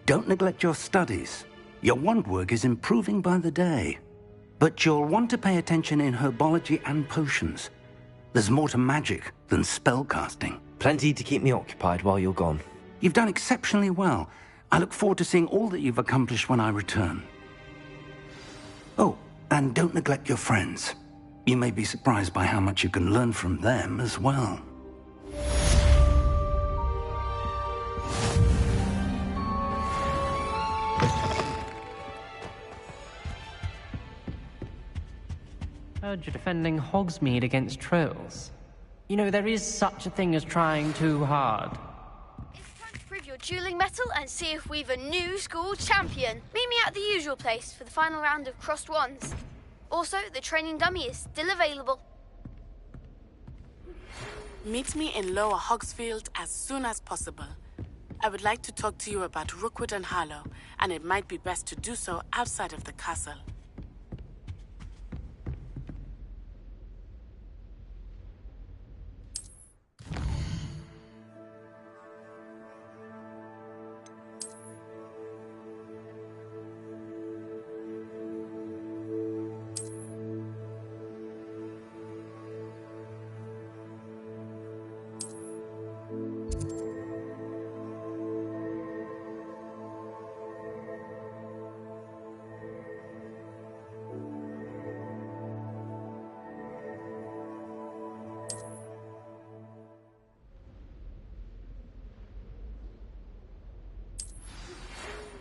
Don't neglect your studies. Your wand work is improving by the day. But you'll want to pay attention in herbology and potions. There's more to magic than spellcasting. Plenty to keep me occupied while you're gone. You've done exceptionally well. I look forward to seeing all that you've accomplished when I return. Oh, and don't neglect your friends. You may be surprised by how much you can learn from them as well. Heard you're defending Hogsmeade against trolls. You know, there is such a thing as trying too hard. It's time to prove your dueling mettle and see if we've a new school champion. Meet me at the usual place for the final round of crossed wands. Also, the training dummy is still available. Meet me in Lower Hogsfield as soon as possible. I would like to talk to you about Rookwood and Harlow, and it might be best to do so outside of the castle.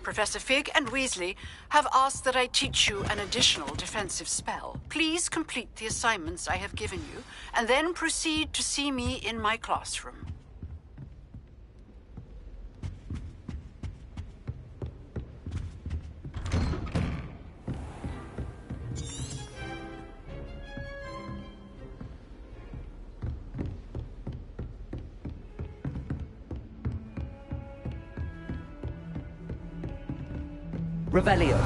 Professor Fig and Weasley have asked that I teach you an additional defensive spell. Please complete the assignments I have given you, and then proceed to see me in my classroom. Revelio.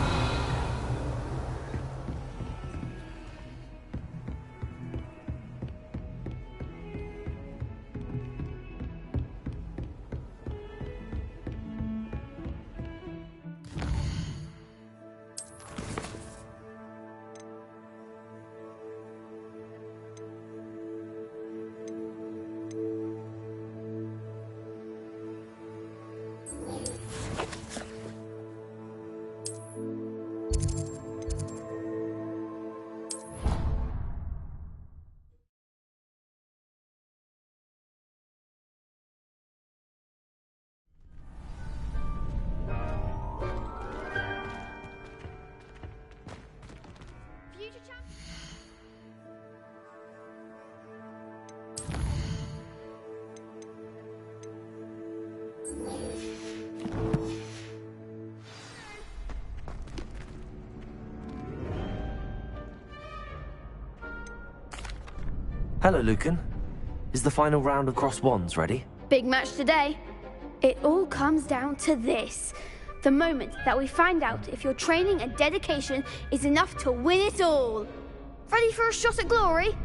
Hello, Lucan. Is the final round of Crossed Wands ready? Big match today. It all comes down to this. The moment that we find out if your training and dedication is enough to win it all. Ready for a shot at glory?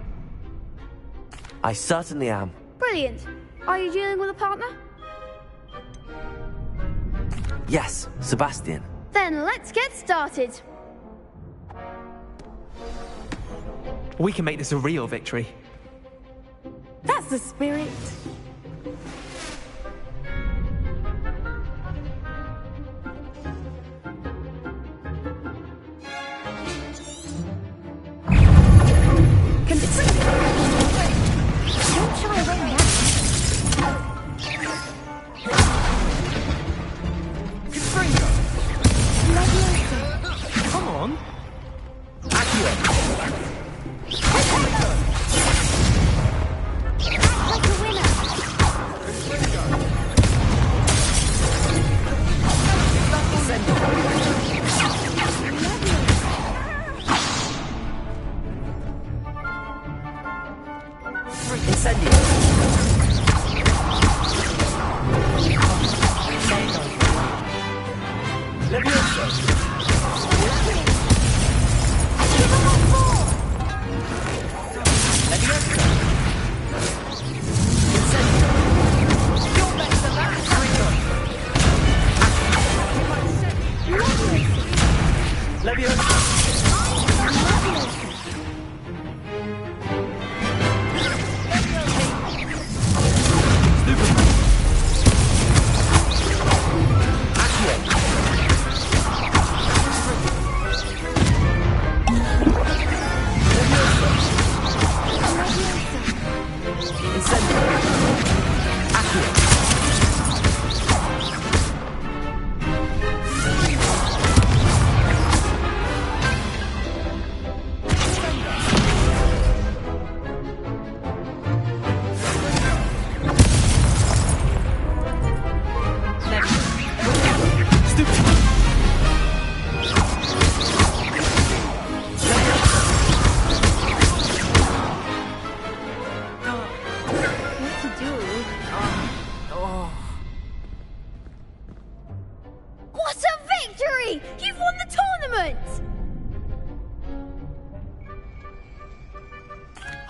I certainly am. Brilliant. Are you dealing with a partner? Yes, Sebastian. Then let's get started. We can make this a real victory. That's the spirit. Come on.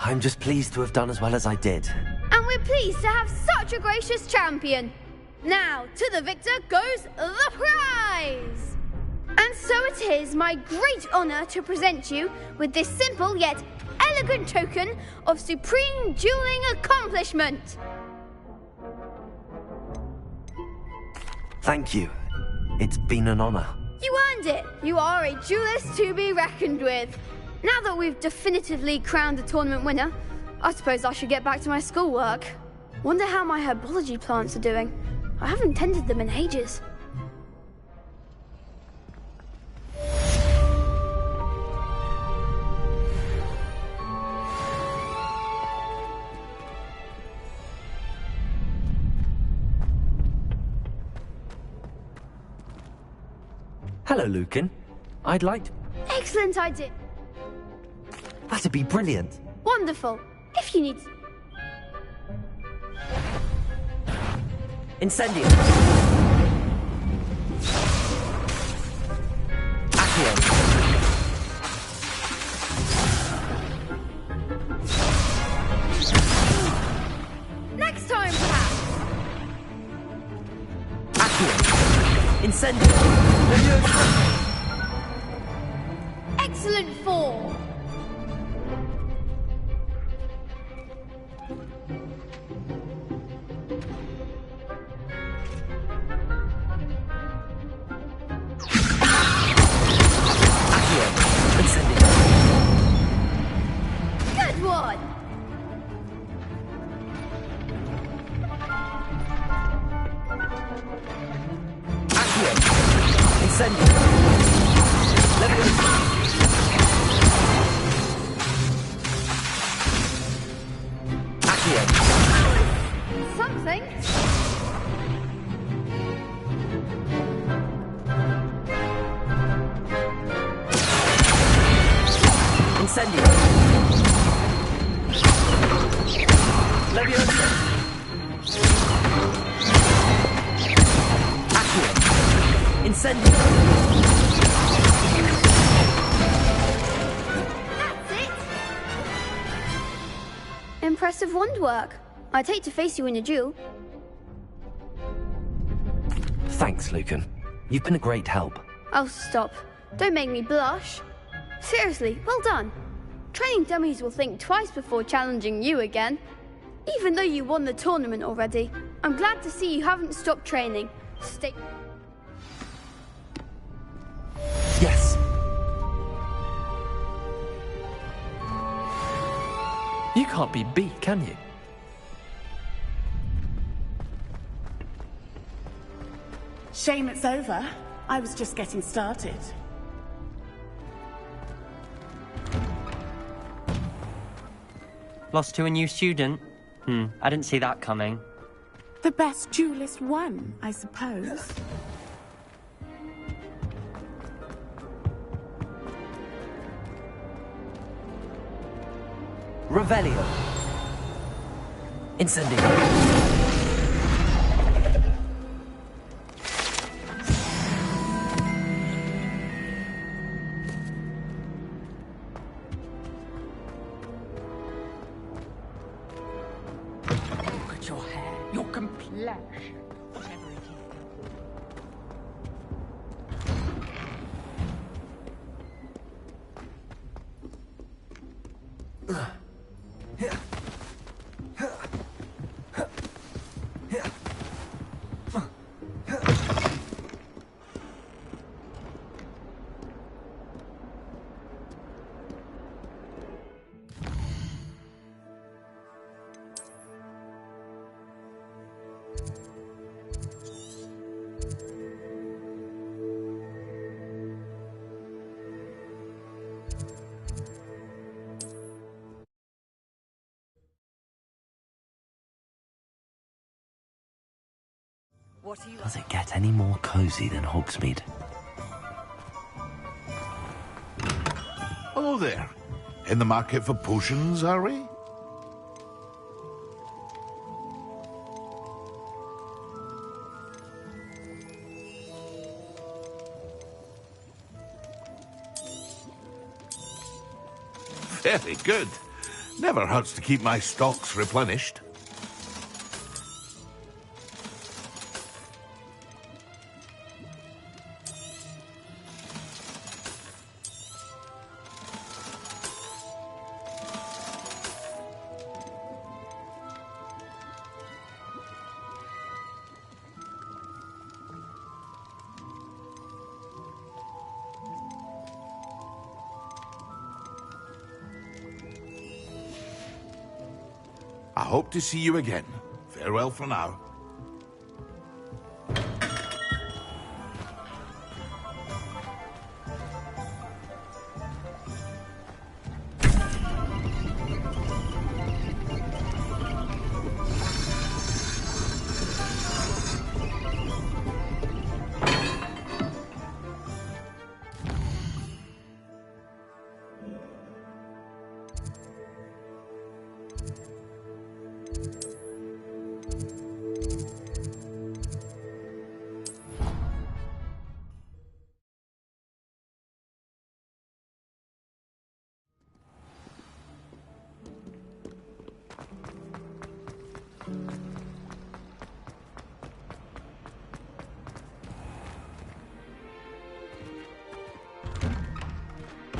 I'm just pleased to have done as well as I did. And we're pleased to have such a gracious champion. Now, to the victor goes the prize! And so it is my great honour to present you with this simple yet elegant token of supreme dueling accomplishment. Thank you. It's been an honour. You earned it. You are a duelist to be reckoned with. Now that we've definitively crowned the tournament winner, I suppose I should get back to my schoolwork. Wonder how my herbology plants are doing. I haven't tended them in ages. Hello, Lucan. I'd like to... Excellent idea. That'd be brilliant. Wonderful. If you need... Incendio. Accio. Next time, perhaps. Accio. Incendio. Excellent form. Good one. Accio. Incendio. Leviosa. Something. Incendio. Leviosa. Accio. Incendio. That's it. Impressive wand work. I'd hate to face you in a duel. Thanks, Lucan. You've been a great help. Oh, stop. Don't make me blush. Seriously, well done. Training dummies will think twice before challenging you again. Even though you won the tournament already, I'm glad to see you haven't stopped training. Stay... Yes. You can't be beat, can you? Shame it's over. I was just getting started. Lost to a new student? I didn't see that coming. The best duelist won, I suppose. Revelio. Incendio. Look at your hair, your complexion, whatever it is. Does it get any more cozy than Hogsmeade? Hello there. In the market for potions, are we? Very good. Never hurts to keep my stocks replenished. I hope to see you again. Farewell for now.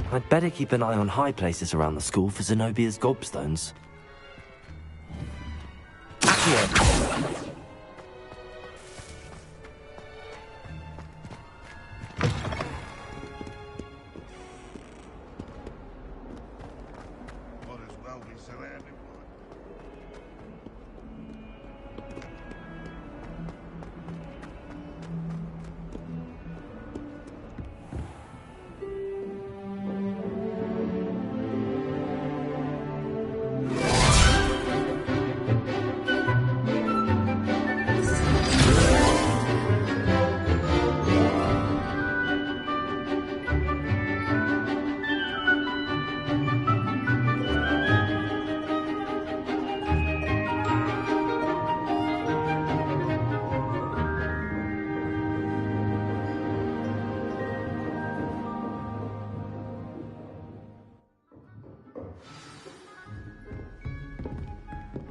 I'd better keep an eye on high places around the school for Zenobia's gobstones. Accio!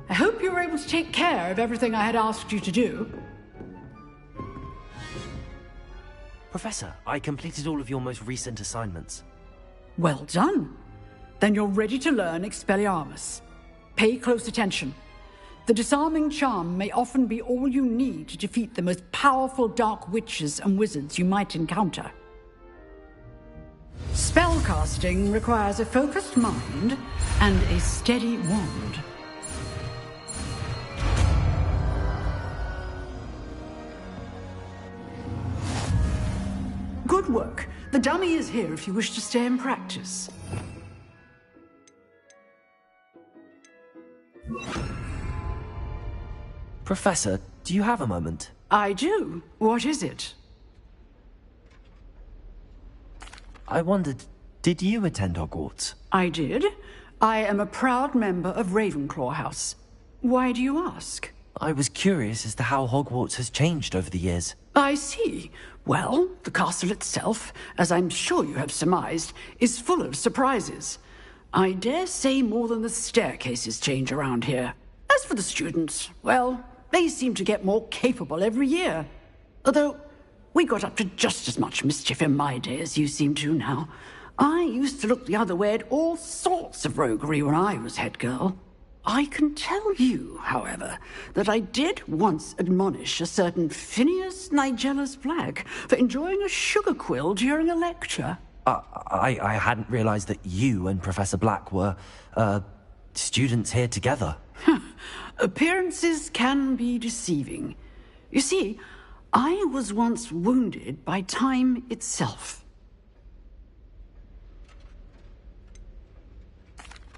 I hope you were able to take care of everything I had asked you to do. Professor, I completed all of your most recent assignments. Well done. Then you're ready to learn Expelliarmus. Pay close attention. The disarming charm may often be all you need to defeat the most powerful dark witches and wizards you might encounter. Spellcasting requires a focused mind and a steady wand. Good work. The dummy is here if you wish to stay and practice. Professor, do you have a moment? I do. What is it? I wondered, did you attend Hogwarts? I did. I am a proud member of Ravenclaw House. Why do you ask? I was curious as to how Hogwarts has changed over the years. I see. Well, the castle itself, as I'm sure you have surmised, is full of surprises. I dare say more than the staircases change around here. As for the students, well, they seem to get more capable every year. Although, we got up to just as much mischief in my day as you seem to now. I used to look the other way at all sorts of roguery when I was head girl. I can tell you, however, that I did once admonish a certain Phineas Nigellus Black for enjoying a sugar quill during a lecture. I hadn't realized that you and Professor Black were, students here together. Appearances can be deceiving. You see, I was once wounded by time itself.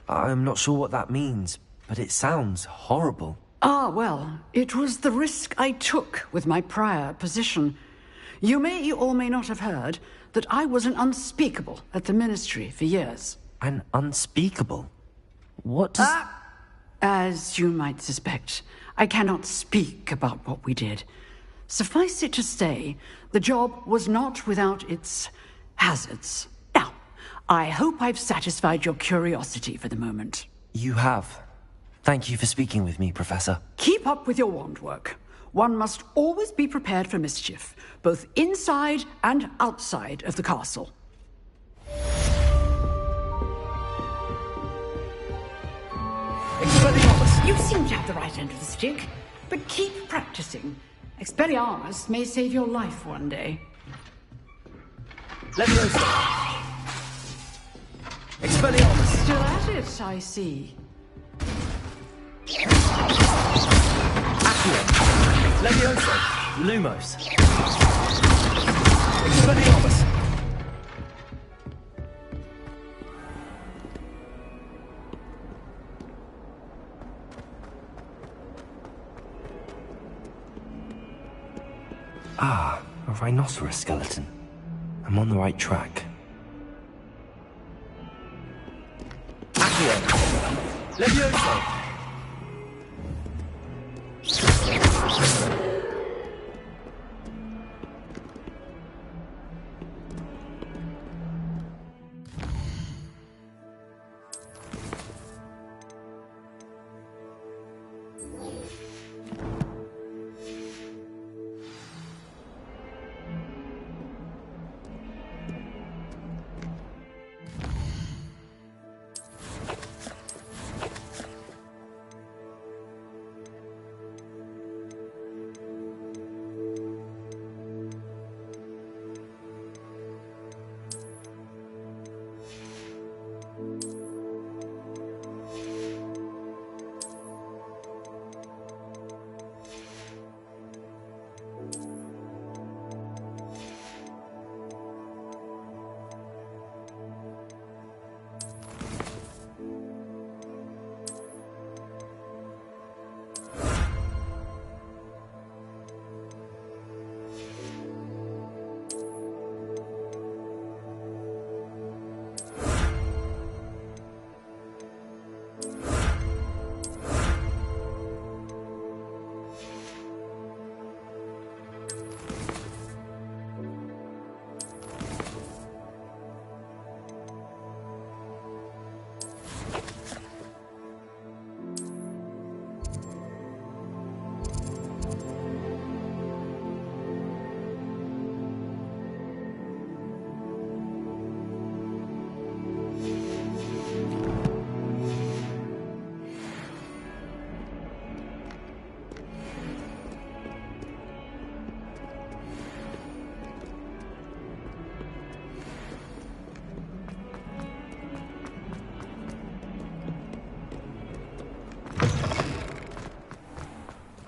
I'm not sure what that means, but it sounds horrible. Ah, well, it was the risk I took with my prior position. You may or may not have heard that I was an unspeakable at the Ministry for years. An unspeakable? What does... As you might suspect, I cannot speak about what we did. Suffice it to say, the job was not without its hazards. Now, I hope I've satisfied your curiosity for the moment. You have. Thank you for speaking with me, Professor. Keep up with your wand work. One must always be prepared for mischief, both inside and outside of the castle. Expelliarmus, you seem to have the right end of the stick, but keep practicing. Expelliarmus may save your life one day. Leviosa! Expelliarmus! Still at it, I see. Accio! Leviosa! Lumos! Expelliarmus! Ah, a rhinoceros skeleton. I'm on the right track. Accio! Leviosa!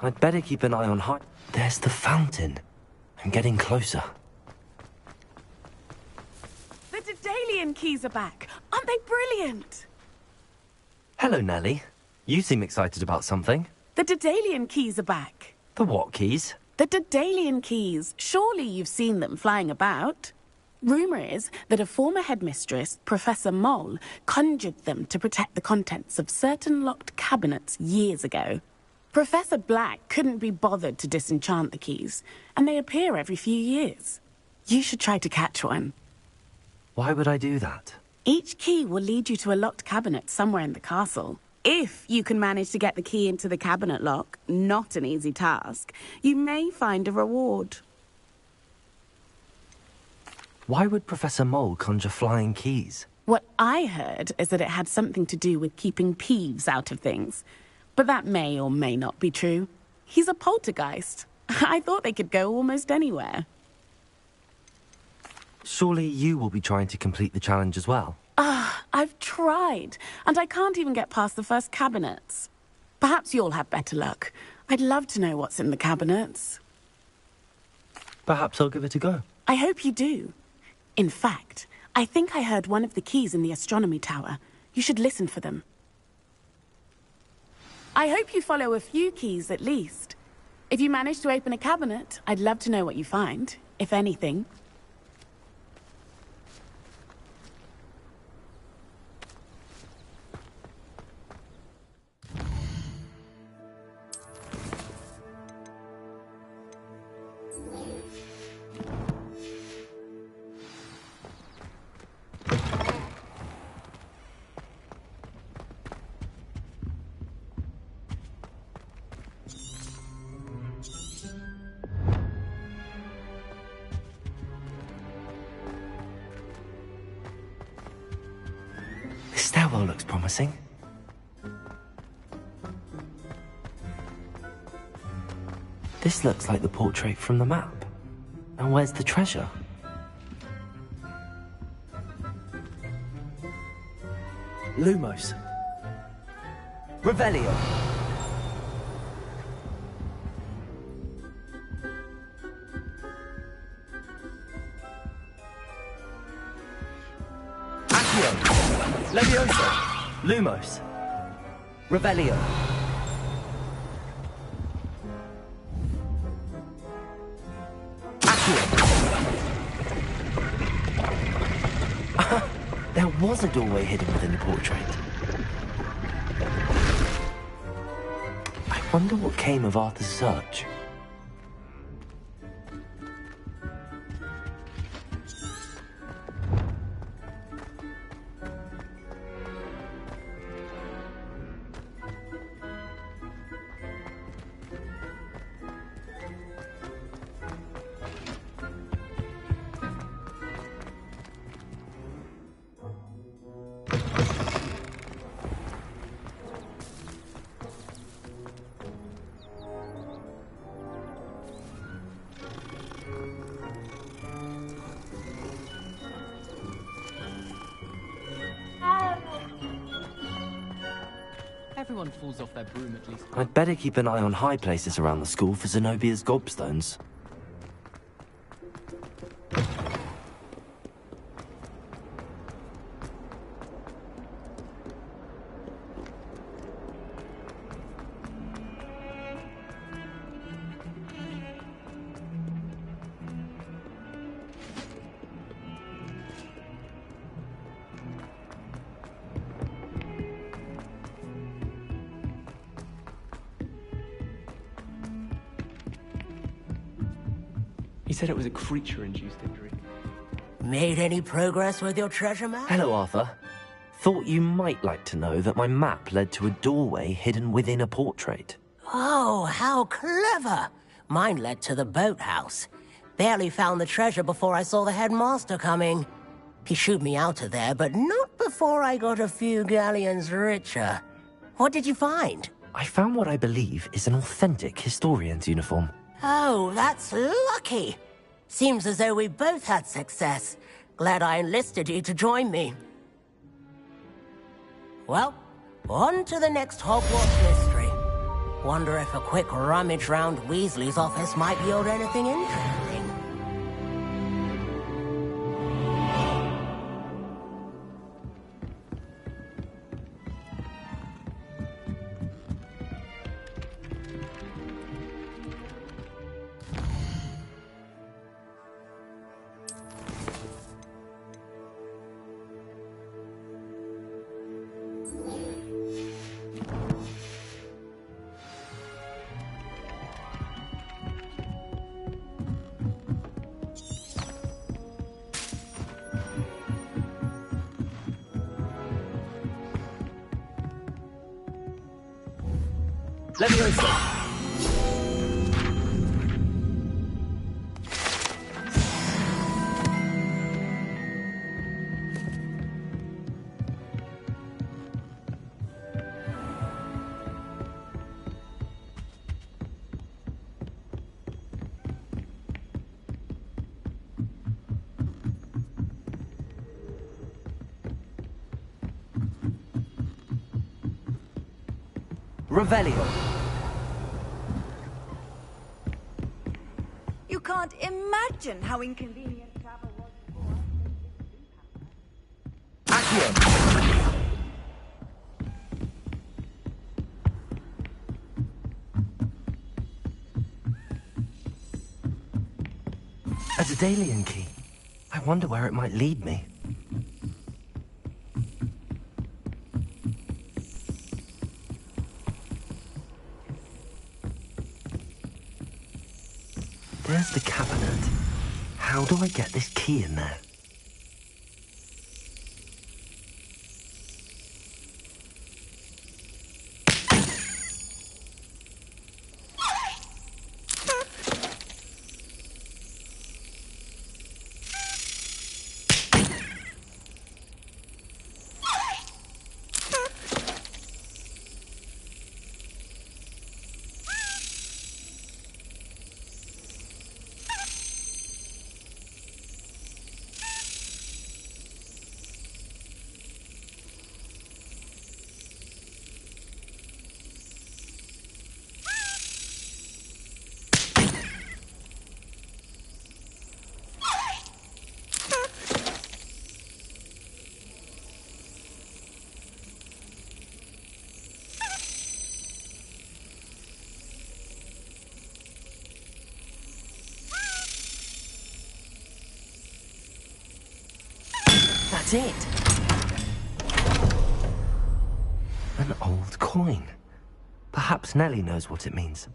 I'd better keep an eye on high. There's the fountain. I'm getting closer. The Daedalian keys are back. Aren't they brilliant? Hello, Nellie. You seem excited about something. The Daedalian keys are back. The what keys? The Daedalian keys. Surely you've seen them flying about. Rumour is that a former headmistress, Professor Mole, conjured them to protect the contents of certain locked cabinets years ago. Professor Black couldn't be bothered to disenchant the keys, and they appear every few years. You should try to catch one. Why would I do that? Each key will lead you to a locked cabinet somewhere in the castle. If you can manage to get the key into the cabinet lock, not an easy task, you may find a reward. Why would Professor Mole conjure flying keys? What I heard is that it had something to do with keeping Peeves out of things. But that may or may not be true. He's a poltergeist. I thought they could go almost anywhere. Surely you will be trying to complete the challenge as well. I've tried, and I can't even get past the first cabinets. Perhaps you'll have better luck. I'd love to know what's in the cabinets. Perhaps I'll give it a go. I hope you do. In fact, I think I heard one of the keys in the astronomy tower. You should listen for them. I hope you follow a few keys at least. If you manage to open a cabinet, I'd love to know what you find, if anything. stairwell looks promising. This looks like the portrait from the map. And where's the treasure? Lumos. Revelio. Accio. Levioso. Lumos. Revelio. There was a doorway hidden within the portrait. I wonder what came of Arthur's search. Everyone falls off their broom at least. I'd better keep an eye on high places around the school for Zenobia's gobstones. He said it was a creature-induced injury. Made any progress with your treasure map? Hello, Arthur. Thought you might like to know that my map led to a doorway hidden within a portrait. Oh, how clever! Mine led to the boathouse. Barely found the treasure before I saw the headmaster coming. He shooed me out of there, but not before I got a few galleons richer. What did you find? I found what I believe is an authentic historian's uniform. Oh, that's lucky. Seems as though we both had success. Glad I enlisted you to join me. Well, on to the next Hogwarts mystery. Wonder if a quick rummage round Weasley's office might yield anything interesting. Levioso. Revelio. You can't imagine how inconvenient travel was before. Accio. A Daedalian key. I wonder where it might lead me. There's the cabinet. How do I get this key in there? That's it. An old coin. Perhaps Nellie knows what it means.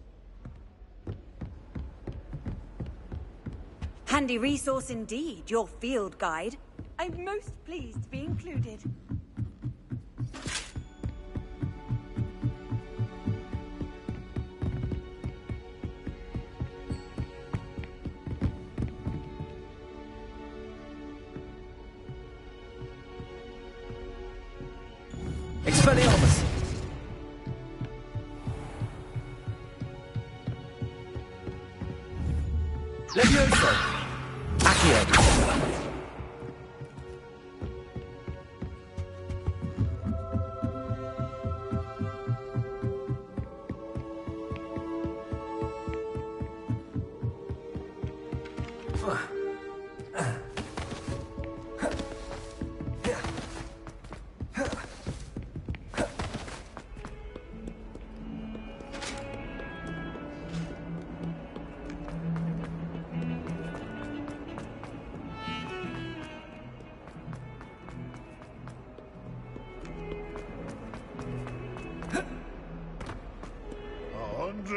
Handy resource indeed, your field guide. I'm most pleased to be included. Expelliarmus! Levioso! Accio!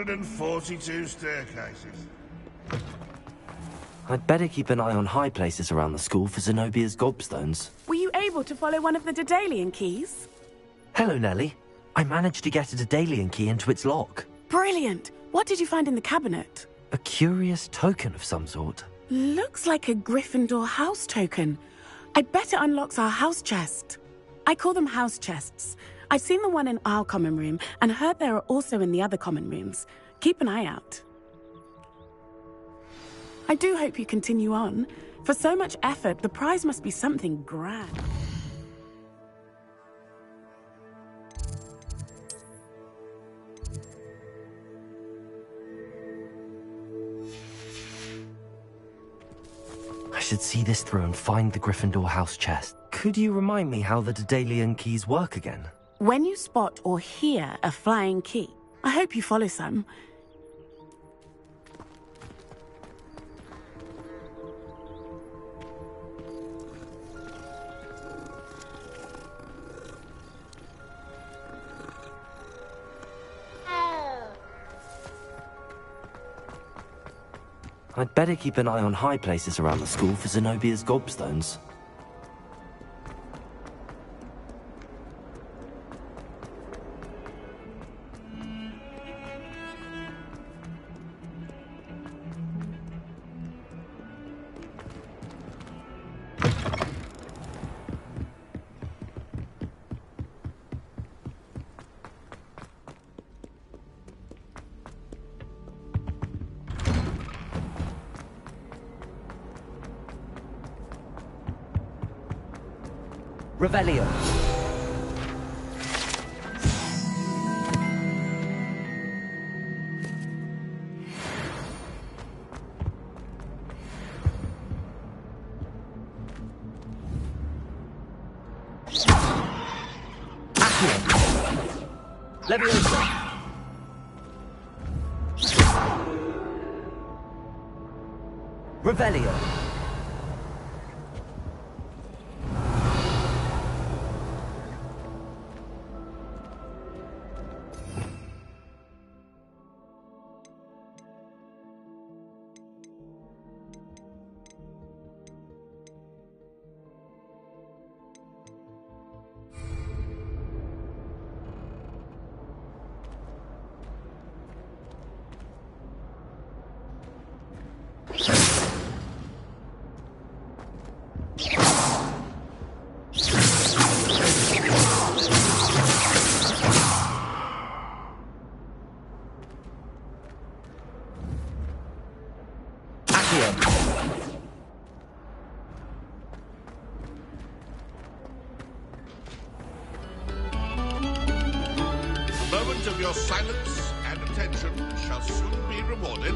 And 42 staircases. I'd better keep an eye on high places around the school for Zenobia's gobstones. Were you able to follow one of the Daedalian keys? Hello, Nellie. I managed to get a Daedalian key into its lock. Brilliant! What did you find in the cabinet? A curious token of some sort. Looks like a Gryffindor house token. I bet it unlocks our house chest. I call them house chests. I've seen the one in our common room and heard there are also in the other common rooms. Keep an eye out. I do hope you continue on. For so much effort, the prize must be something grand. I should see this through and find the Gryffindor house chest. Could you remind me how the Daedalian keys work again? When you spot or hear a flying key, I hope you follow some. I'd better keep an eye on high places around the school for Zenobia's gobstones. Revelio. Levioso. Revelio. Of your silence and attention shall soon be rewarded.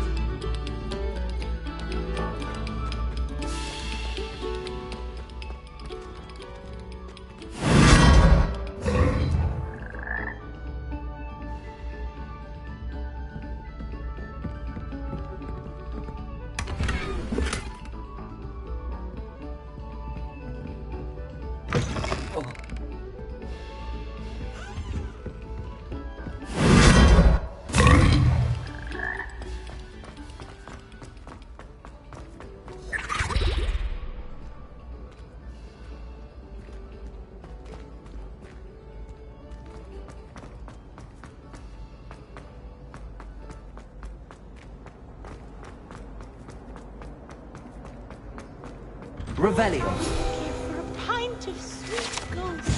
Revelio. For a pint of sweet ghost.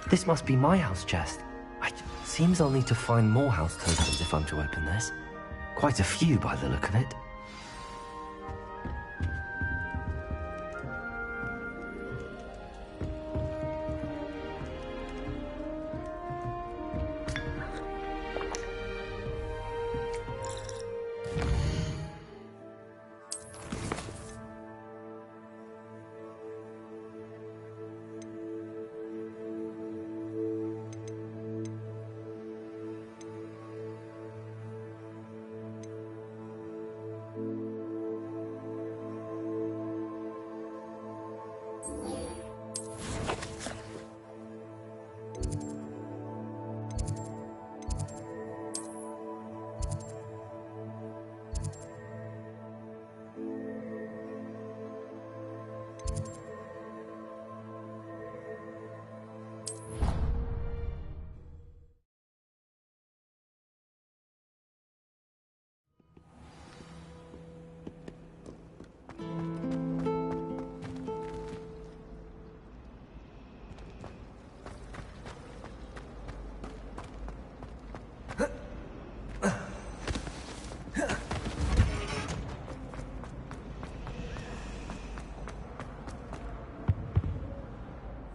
This must be my house chest. Seems I'll need to find more house tokens if I'm to open this. Quite a few by the look of it.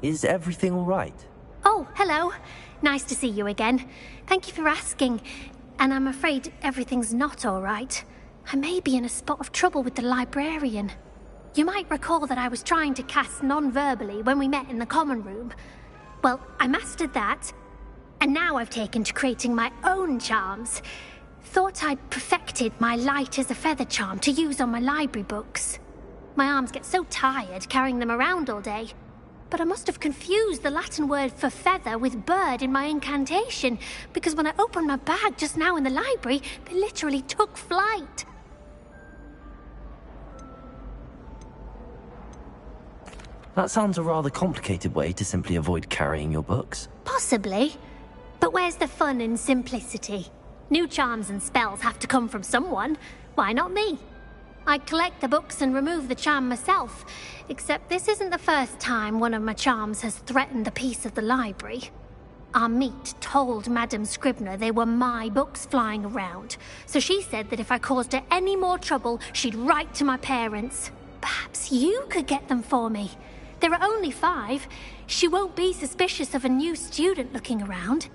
Is everything all right? Oh, hello. Nice to see you again. Thank you for asking. And I'm afraid everything's not all right. I may be in a spot of trouble with the librarian. You might recall that I was trying to cast non-verbally when we met in the common room. Well, I mastered that, and now I've taken to creating my own charms. Thought I'd perfected my light as a feather charm to use on my library books. My arms get so tired carrying them around all day. But I must have confused the Latin word for feather with bird in my incantation, because when I opened my bag just now in the library, they literally took flight. That sounds a rather complicated way to simply avoid carrying your books. Possibly. But where's the fun in simplicity? New charms and spells have to come from someone. Why not me? I collect the books and remove the charm myself, except this isn't the first time one of my charms has threatened a piece of the library. Our meet told Madame Scribner they were my books flying around, so she said that if I caused her any more trouble, she'd write to my parents. Perhaps you could get them for me. There are only 5. She won't be suspicious of a new student looking around.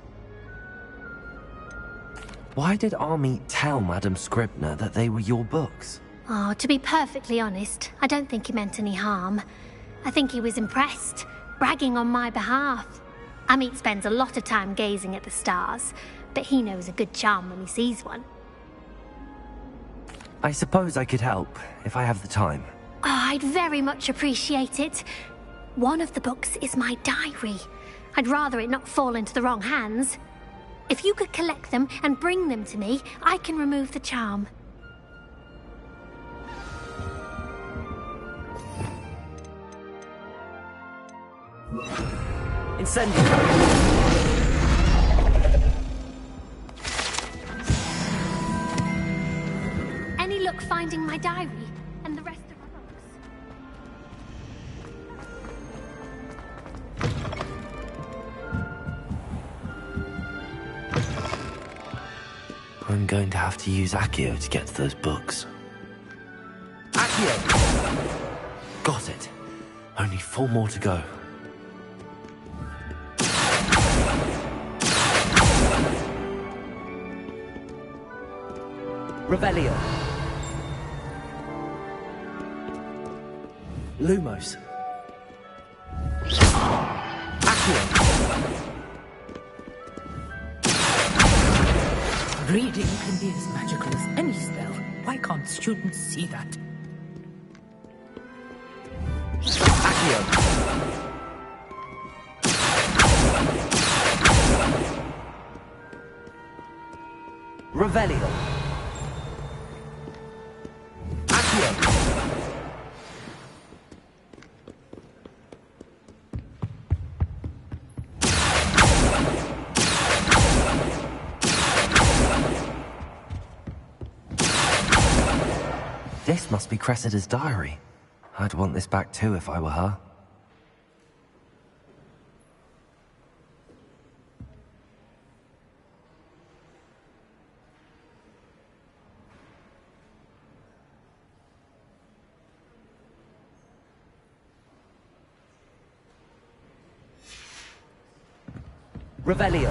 Why did Army tell Madame Scribner that they were your books? Oh, to be perfectly honest, I don't think he meant any harm. I think he was impressed, bragging on my behalf. Amit spends a lot of time gazing at the stars, but he knows a good charm when he sees one. I suppose I could help, if I have the time. Oh, I'd very much appreciate it. One of the books is my diary. I'd rather it not fall into the wrong hands. If you could collect them and bring them to me, I can remove the charm. Incendio! Any luck finding my diary and the rest of the books? I'm going to have to use Accio to get to those books. Accio! Got it. Only 4 more to go. Revelio. Lumos. Accio. Reading can be as magical as any spell. Why can't students see that? Accio. Revelio. Accio. This must be Cressida's diary. I'd want this back too if I were her. Revelio.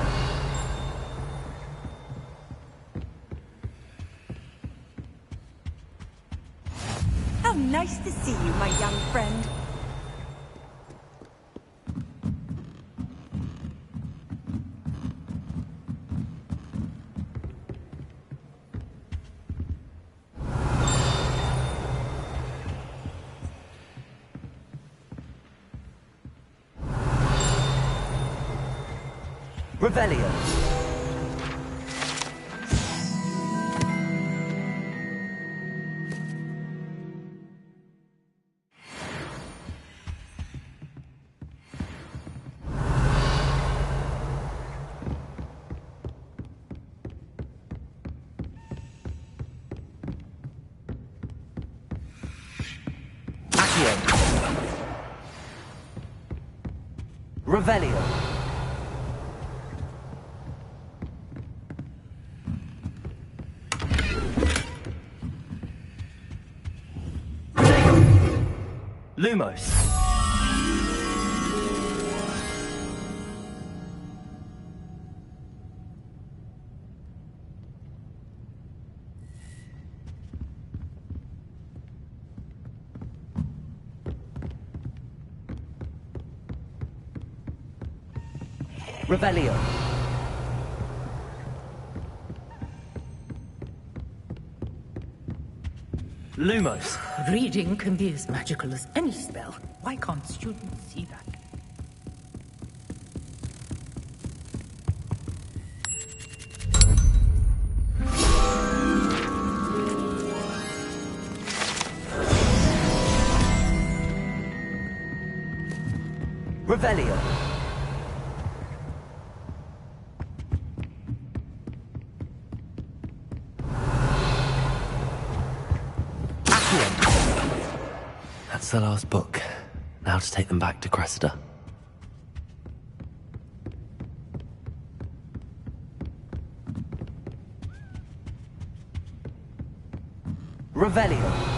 How nice to see you, my young friend. Revelio. Accio. Revelio. Lumos. Revelio. Lumos. Reading can be as magical as any spell. Why can't students see that? Revelio. That's the last book. Now to take them back to Cressida. Revelio.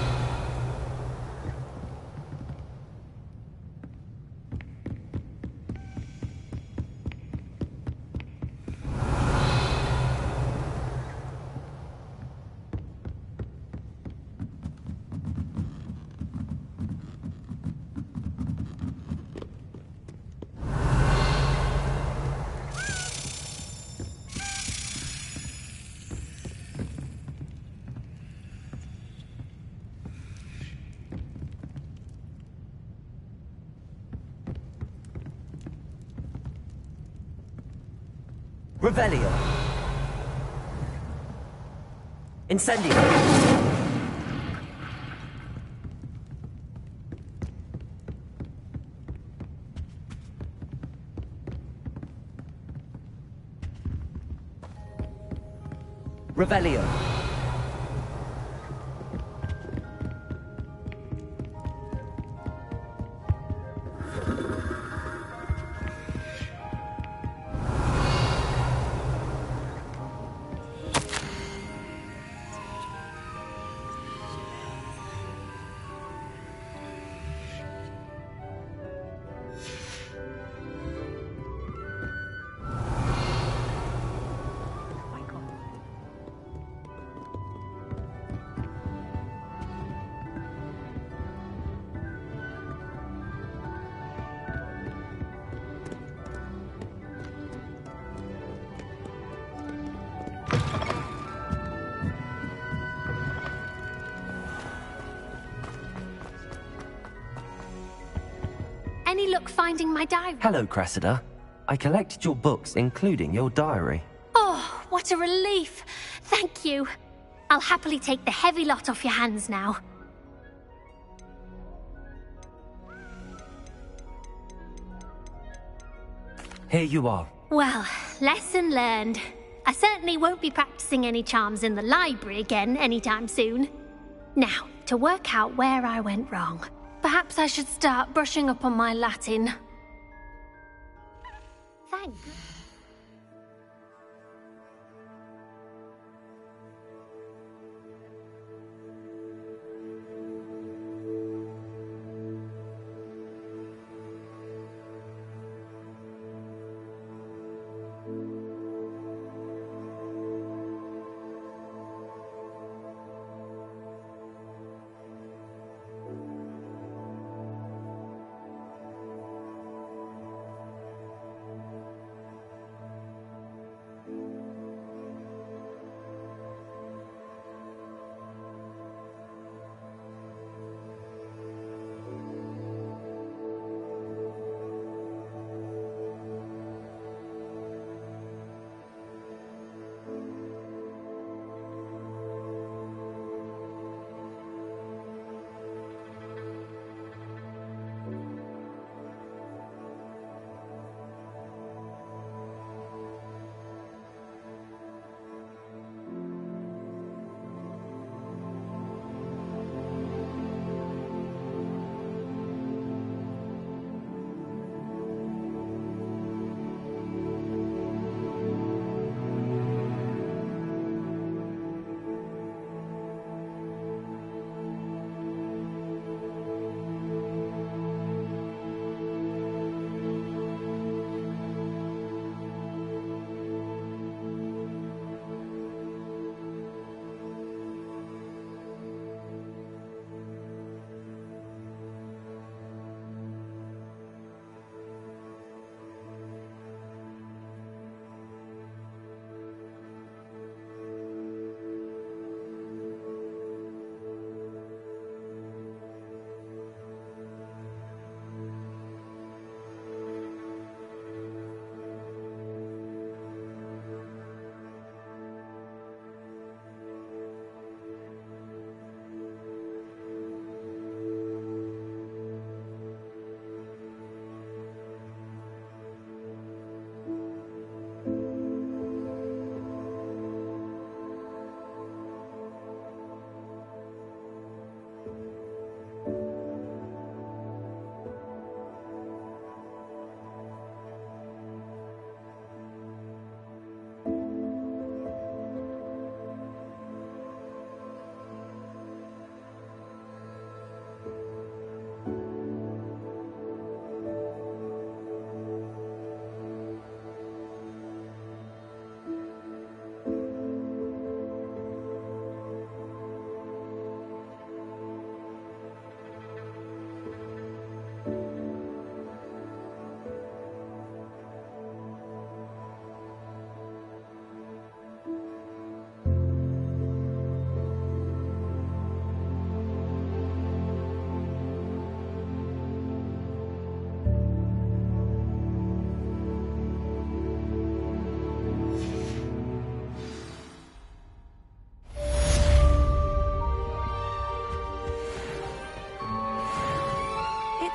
Revelio. Incendio. Revelio. Any luck finding my diary? Hello, Cressida. I collected your books, including your diary. Oh, what a relief. Thank you. I'll happily take the heavy lot off your hands now. Here you are. Well, lesson learned. I certainly won't be practicing any charms in the library again anytime soon. Now, to work out where I went wrong. Perhaps I should start brushing up on my Latin. Thanks.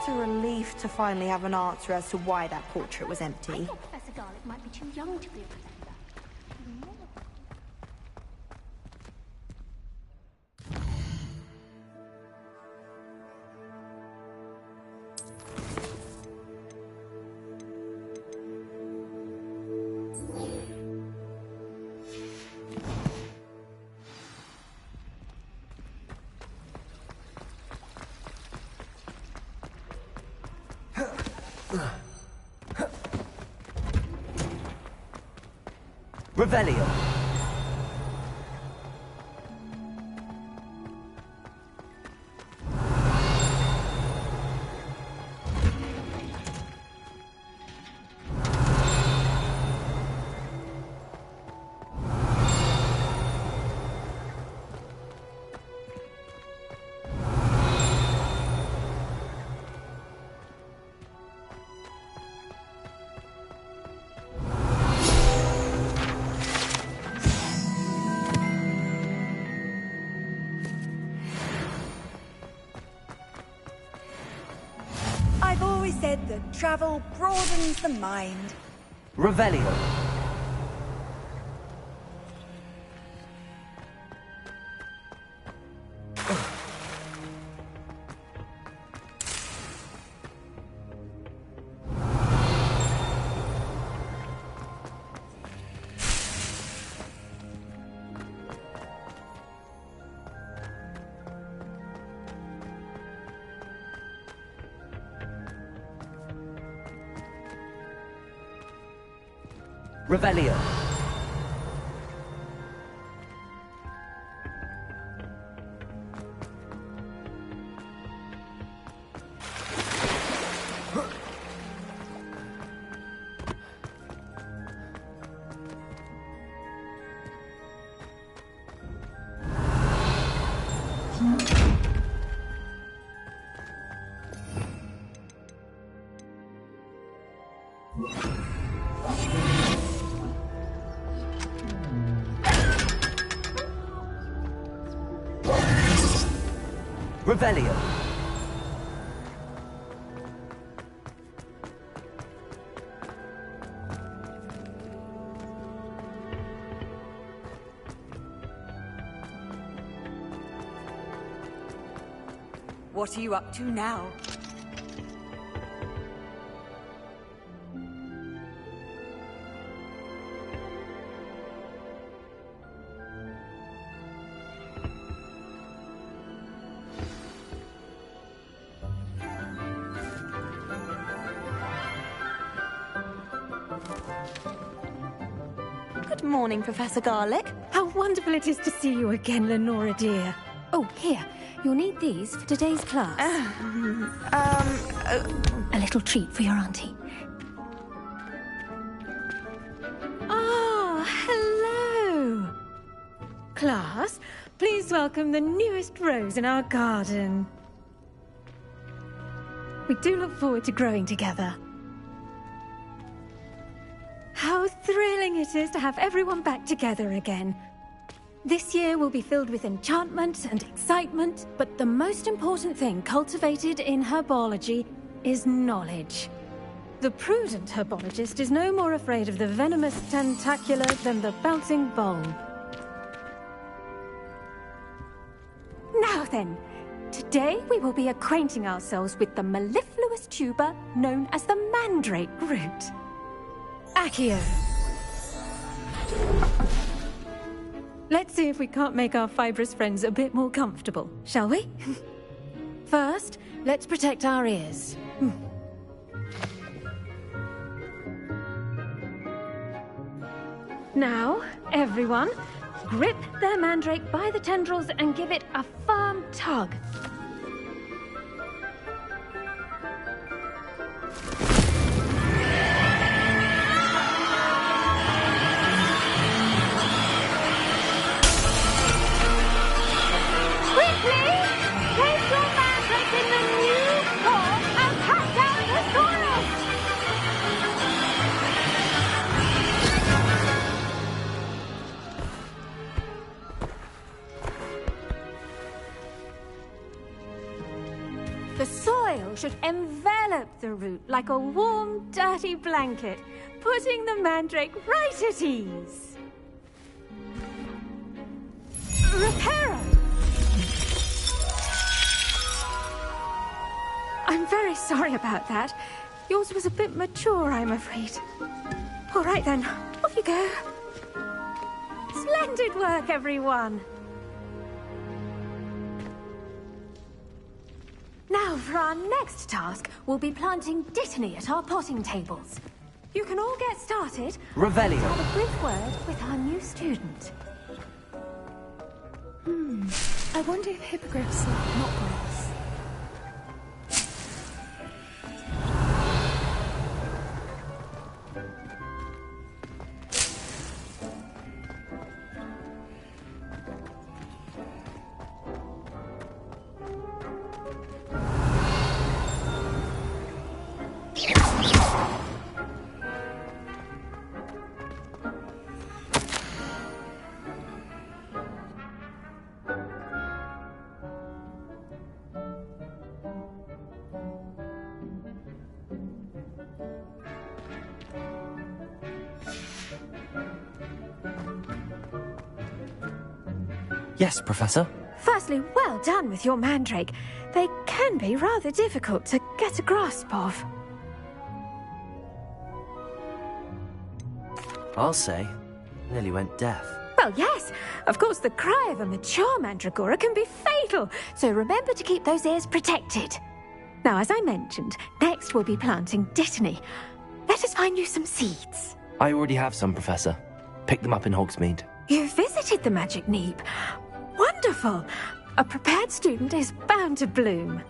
A relief to finally have an answer as to why that portrait was I empty. thought Professor Garlick might be too young to be a professor. Revelio. Said that travel broadens the mind. Revelio. Revelio. Revelio. What are you up to now? Good morning, Professor Garlick. How wonderful it is to see you again, Lenora dear. Oh, here. You'll need these for today's class. A little treat for your auntie. Oh, hello. Class, please welcome the newest rose in our garden. We do look forward to growing together. How thrilling it is to have everyone back together again. This year will be filled with enchantment and excitement, but the most important thing cultivated in herbology is knowledge. The prudent herbologist is no more afraid of the venomous tentacula than the bouncing bulb. Now then, today we will be acquainting ourselves with the mellifluous tuber known as the mandrake root. Accio. Let's see if we can't make our fibrous friends a bit more comfortable, shall we? First, let's protect our ears. Now, everyone, grip their mandrake by the tendrils and give it a firm tug. The soil should envelop the root like a warm, dirty blanket, putting the mandrake right at ease. Reparo! I'm very sorry about that. Yours was a bit mature, I'm afraid. All right then, off you go. Splendid work, everyone. Now, for our next task, we'll be planting Dittany at our potting tables. You can all get started. Revelio. Have a brief word with our new student. I wonder if hippogriffs like mock-grass. Yes, Professor. Firstly, well done with your mandrake. They can be rather difficult to get a grasp of. I'll say, nearly went deaf. Well, yes. Of course, the cry of a mature mandragora can be fatal, so remember to keep those ears protected. Now, as I mentioned, next we'll be planting Dittany. Let us find you some seeds. I already have some, Professor. Picked them up in Hogsmeade. You visited the Magic Neep. Wonderful! A prepared student is bound to bloom.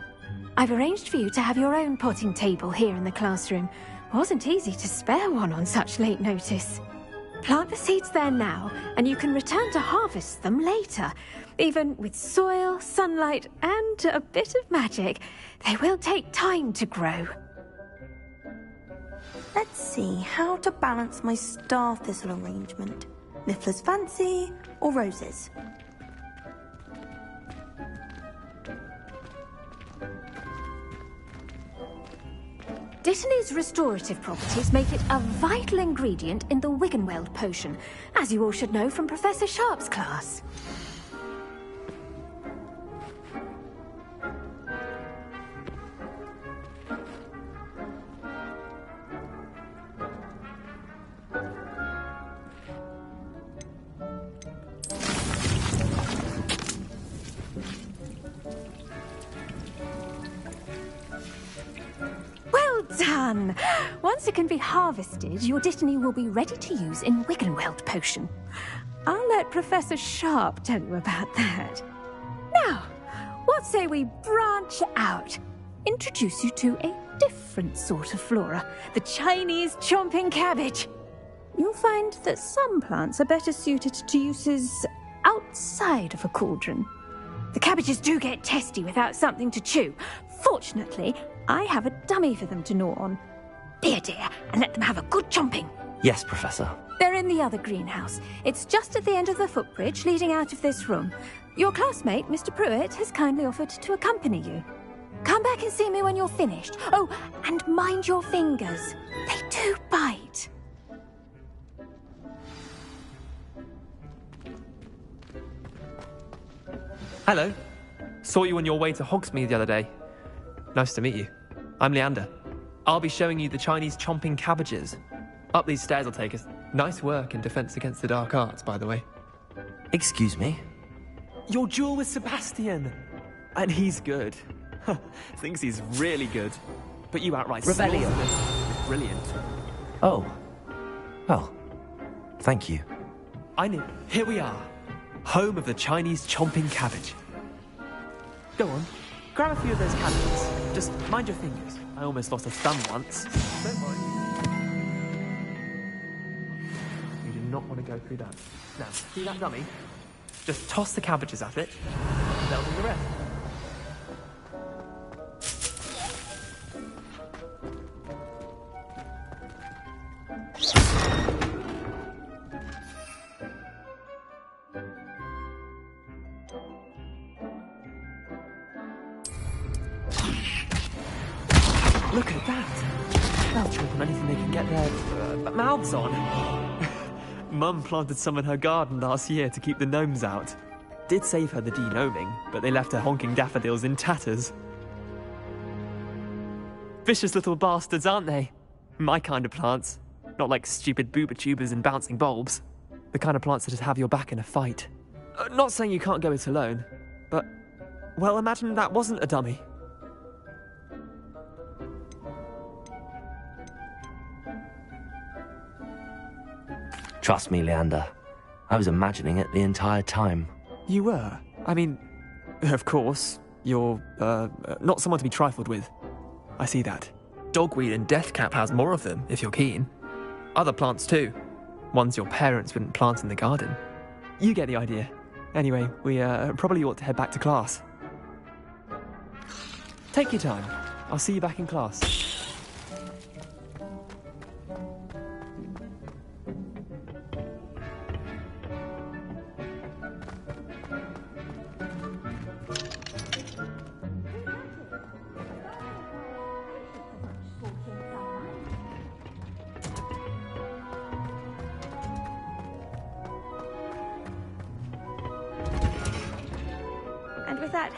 I've arranged for you to have your own potting table here in the classroom. Wasn't easy to spare one on such late notice. Plant the seeds there now, and you can return to harvest them later. Even with soil, sunlight, and a bit of magic, they will take time to grow. Let's see how to balance my star thistle arrangement. Niffler's fancy or roses? Dittany's restorative properties make it a vital ingredient in the Wiggenweld potion, as you all should know from Professor Sharp's class. Done! Once it can be harvested, your Dittany will be ready to use in Wiggenweld potion. I'll let Professor Sharp tell you about that. Now, what say we branch out? Introduce you to a different sort of flora, the Chinese chomping cabbage. You'll find that some plants are better suited to uses outside of a cauldron. The cabbages do get testy without something to chew. Fortunately, I have a dummy for them to gnaw on. Be a dear and let them have a good chomping. Yes, Professor. They're in the other greenhouse. It's just at the end of the footbridge leading out of this room. Your classmate, Mr. Pruitt, has kindly offered to accompany you. Come back and see me when you're finished. Oh, and mind your fingers. They do bite. Hello. Saw you on your way to Hogsmeade the other day. Nice to meet you. I'm Leander. I'll be showing you the Chinese chomping cabbages. Up these stairs will take us. Nice work in Defense Against the Dark Arts, by the way. Excuse me? Your duel with Sebastian. And he's good. Thinks he's really good. But you outright Rebellion. slaughtered him. Brilliant. Oh. Well, thank you. I knew. Here we are. Home of the Chinese chomping cabbage. Go on. Grab a few of those cabbages. Just mind your fingers. I almost lost a thumb once. Don't worry. You do not want to go through that. Now, see that dummy? Just toss the cabbages at it. That'll do the rest. Look at that! They'll chomp on anything they can get their mouths on. Mum planted some in her garden last year to keep the gnomes out. Did save her the de-gnoming, but they left her honking daffodils in tatters. Vicious little bastards, aren't they? My kind of plants. Not like stupid booba tubers and bouncing bulbs. The kind of plants that just have your back in a fight. Not saying you can't go it alone, but... well, imagine that wasn't a dummy. Trust me, Leander. I was imagining it the entire time. You were? I mean, of course, you're, not someone to be trifled with. I see that. Dogweed and deathcap has more of them, if you're keen. Other plants too. Ones your parents wouldn't plant in the garden. You get the idea. Anyway, we, probably ought to head back to class. Take your time. I'll see you back in class.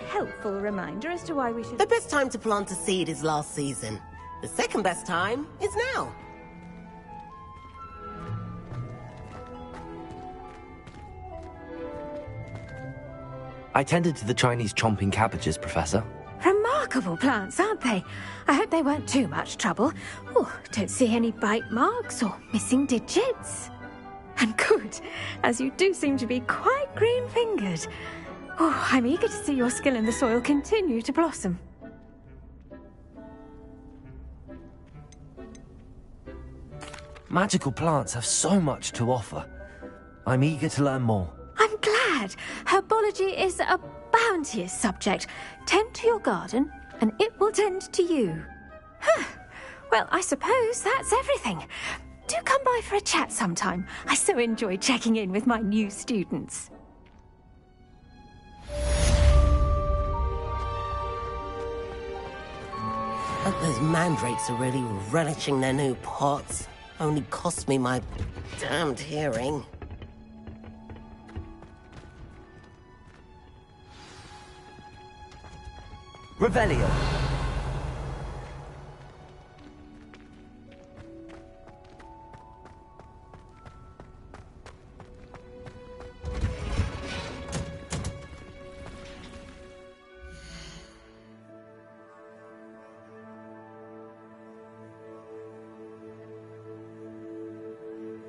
Helpful reminder as to why we should... The best time to plant a seed is last season. The second best time is now. I tended to the Chinese chomping cabbages, Professor. remarkable plants, aren't they? I hope they weren't too much trouble. Oh, don't see any bite marks or missing digits. And good, as you do seem to be quite green-fingered. Oh, I'm eager to see your skill in the soil continue to blossom. Magical plants have so much to offer. I'm eager to learn more. I'm glad. Herbology is a bounteous subject. Tend to your garden, and it will tend to you. Huh. Well, I suppose that's everything. Do come by for a chat sometime. I so enjoy checking in with my new students. Hope those mandrakes are really relishing their new pots. Only cost me my damned hearing. Revelio.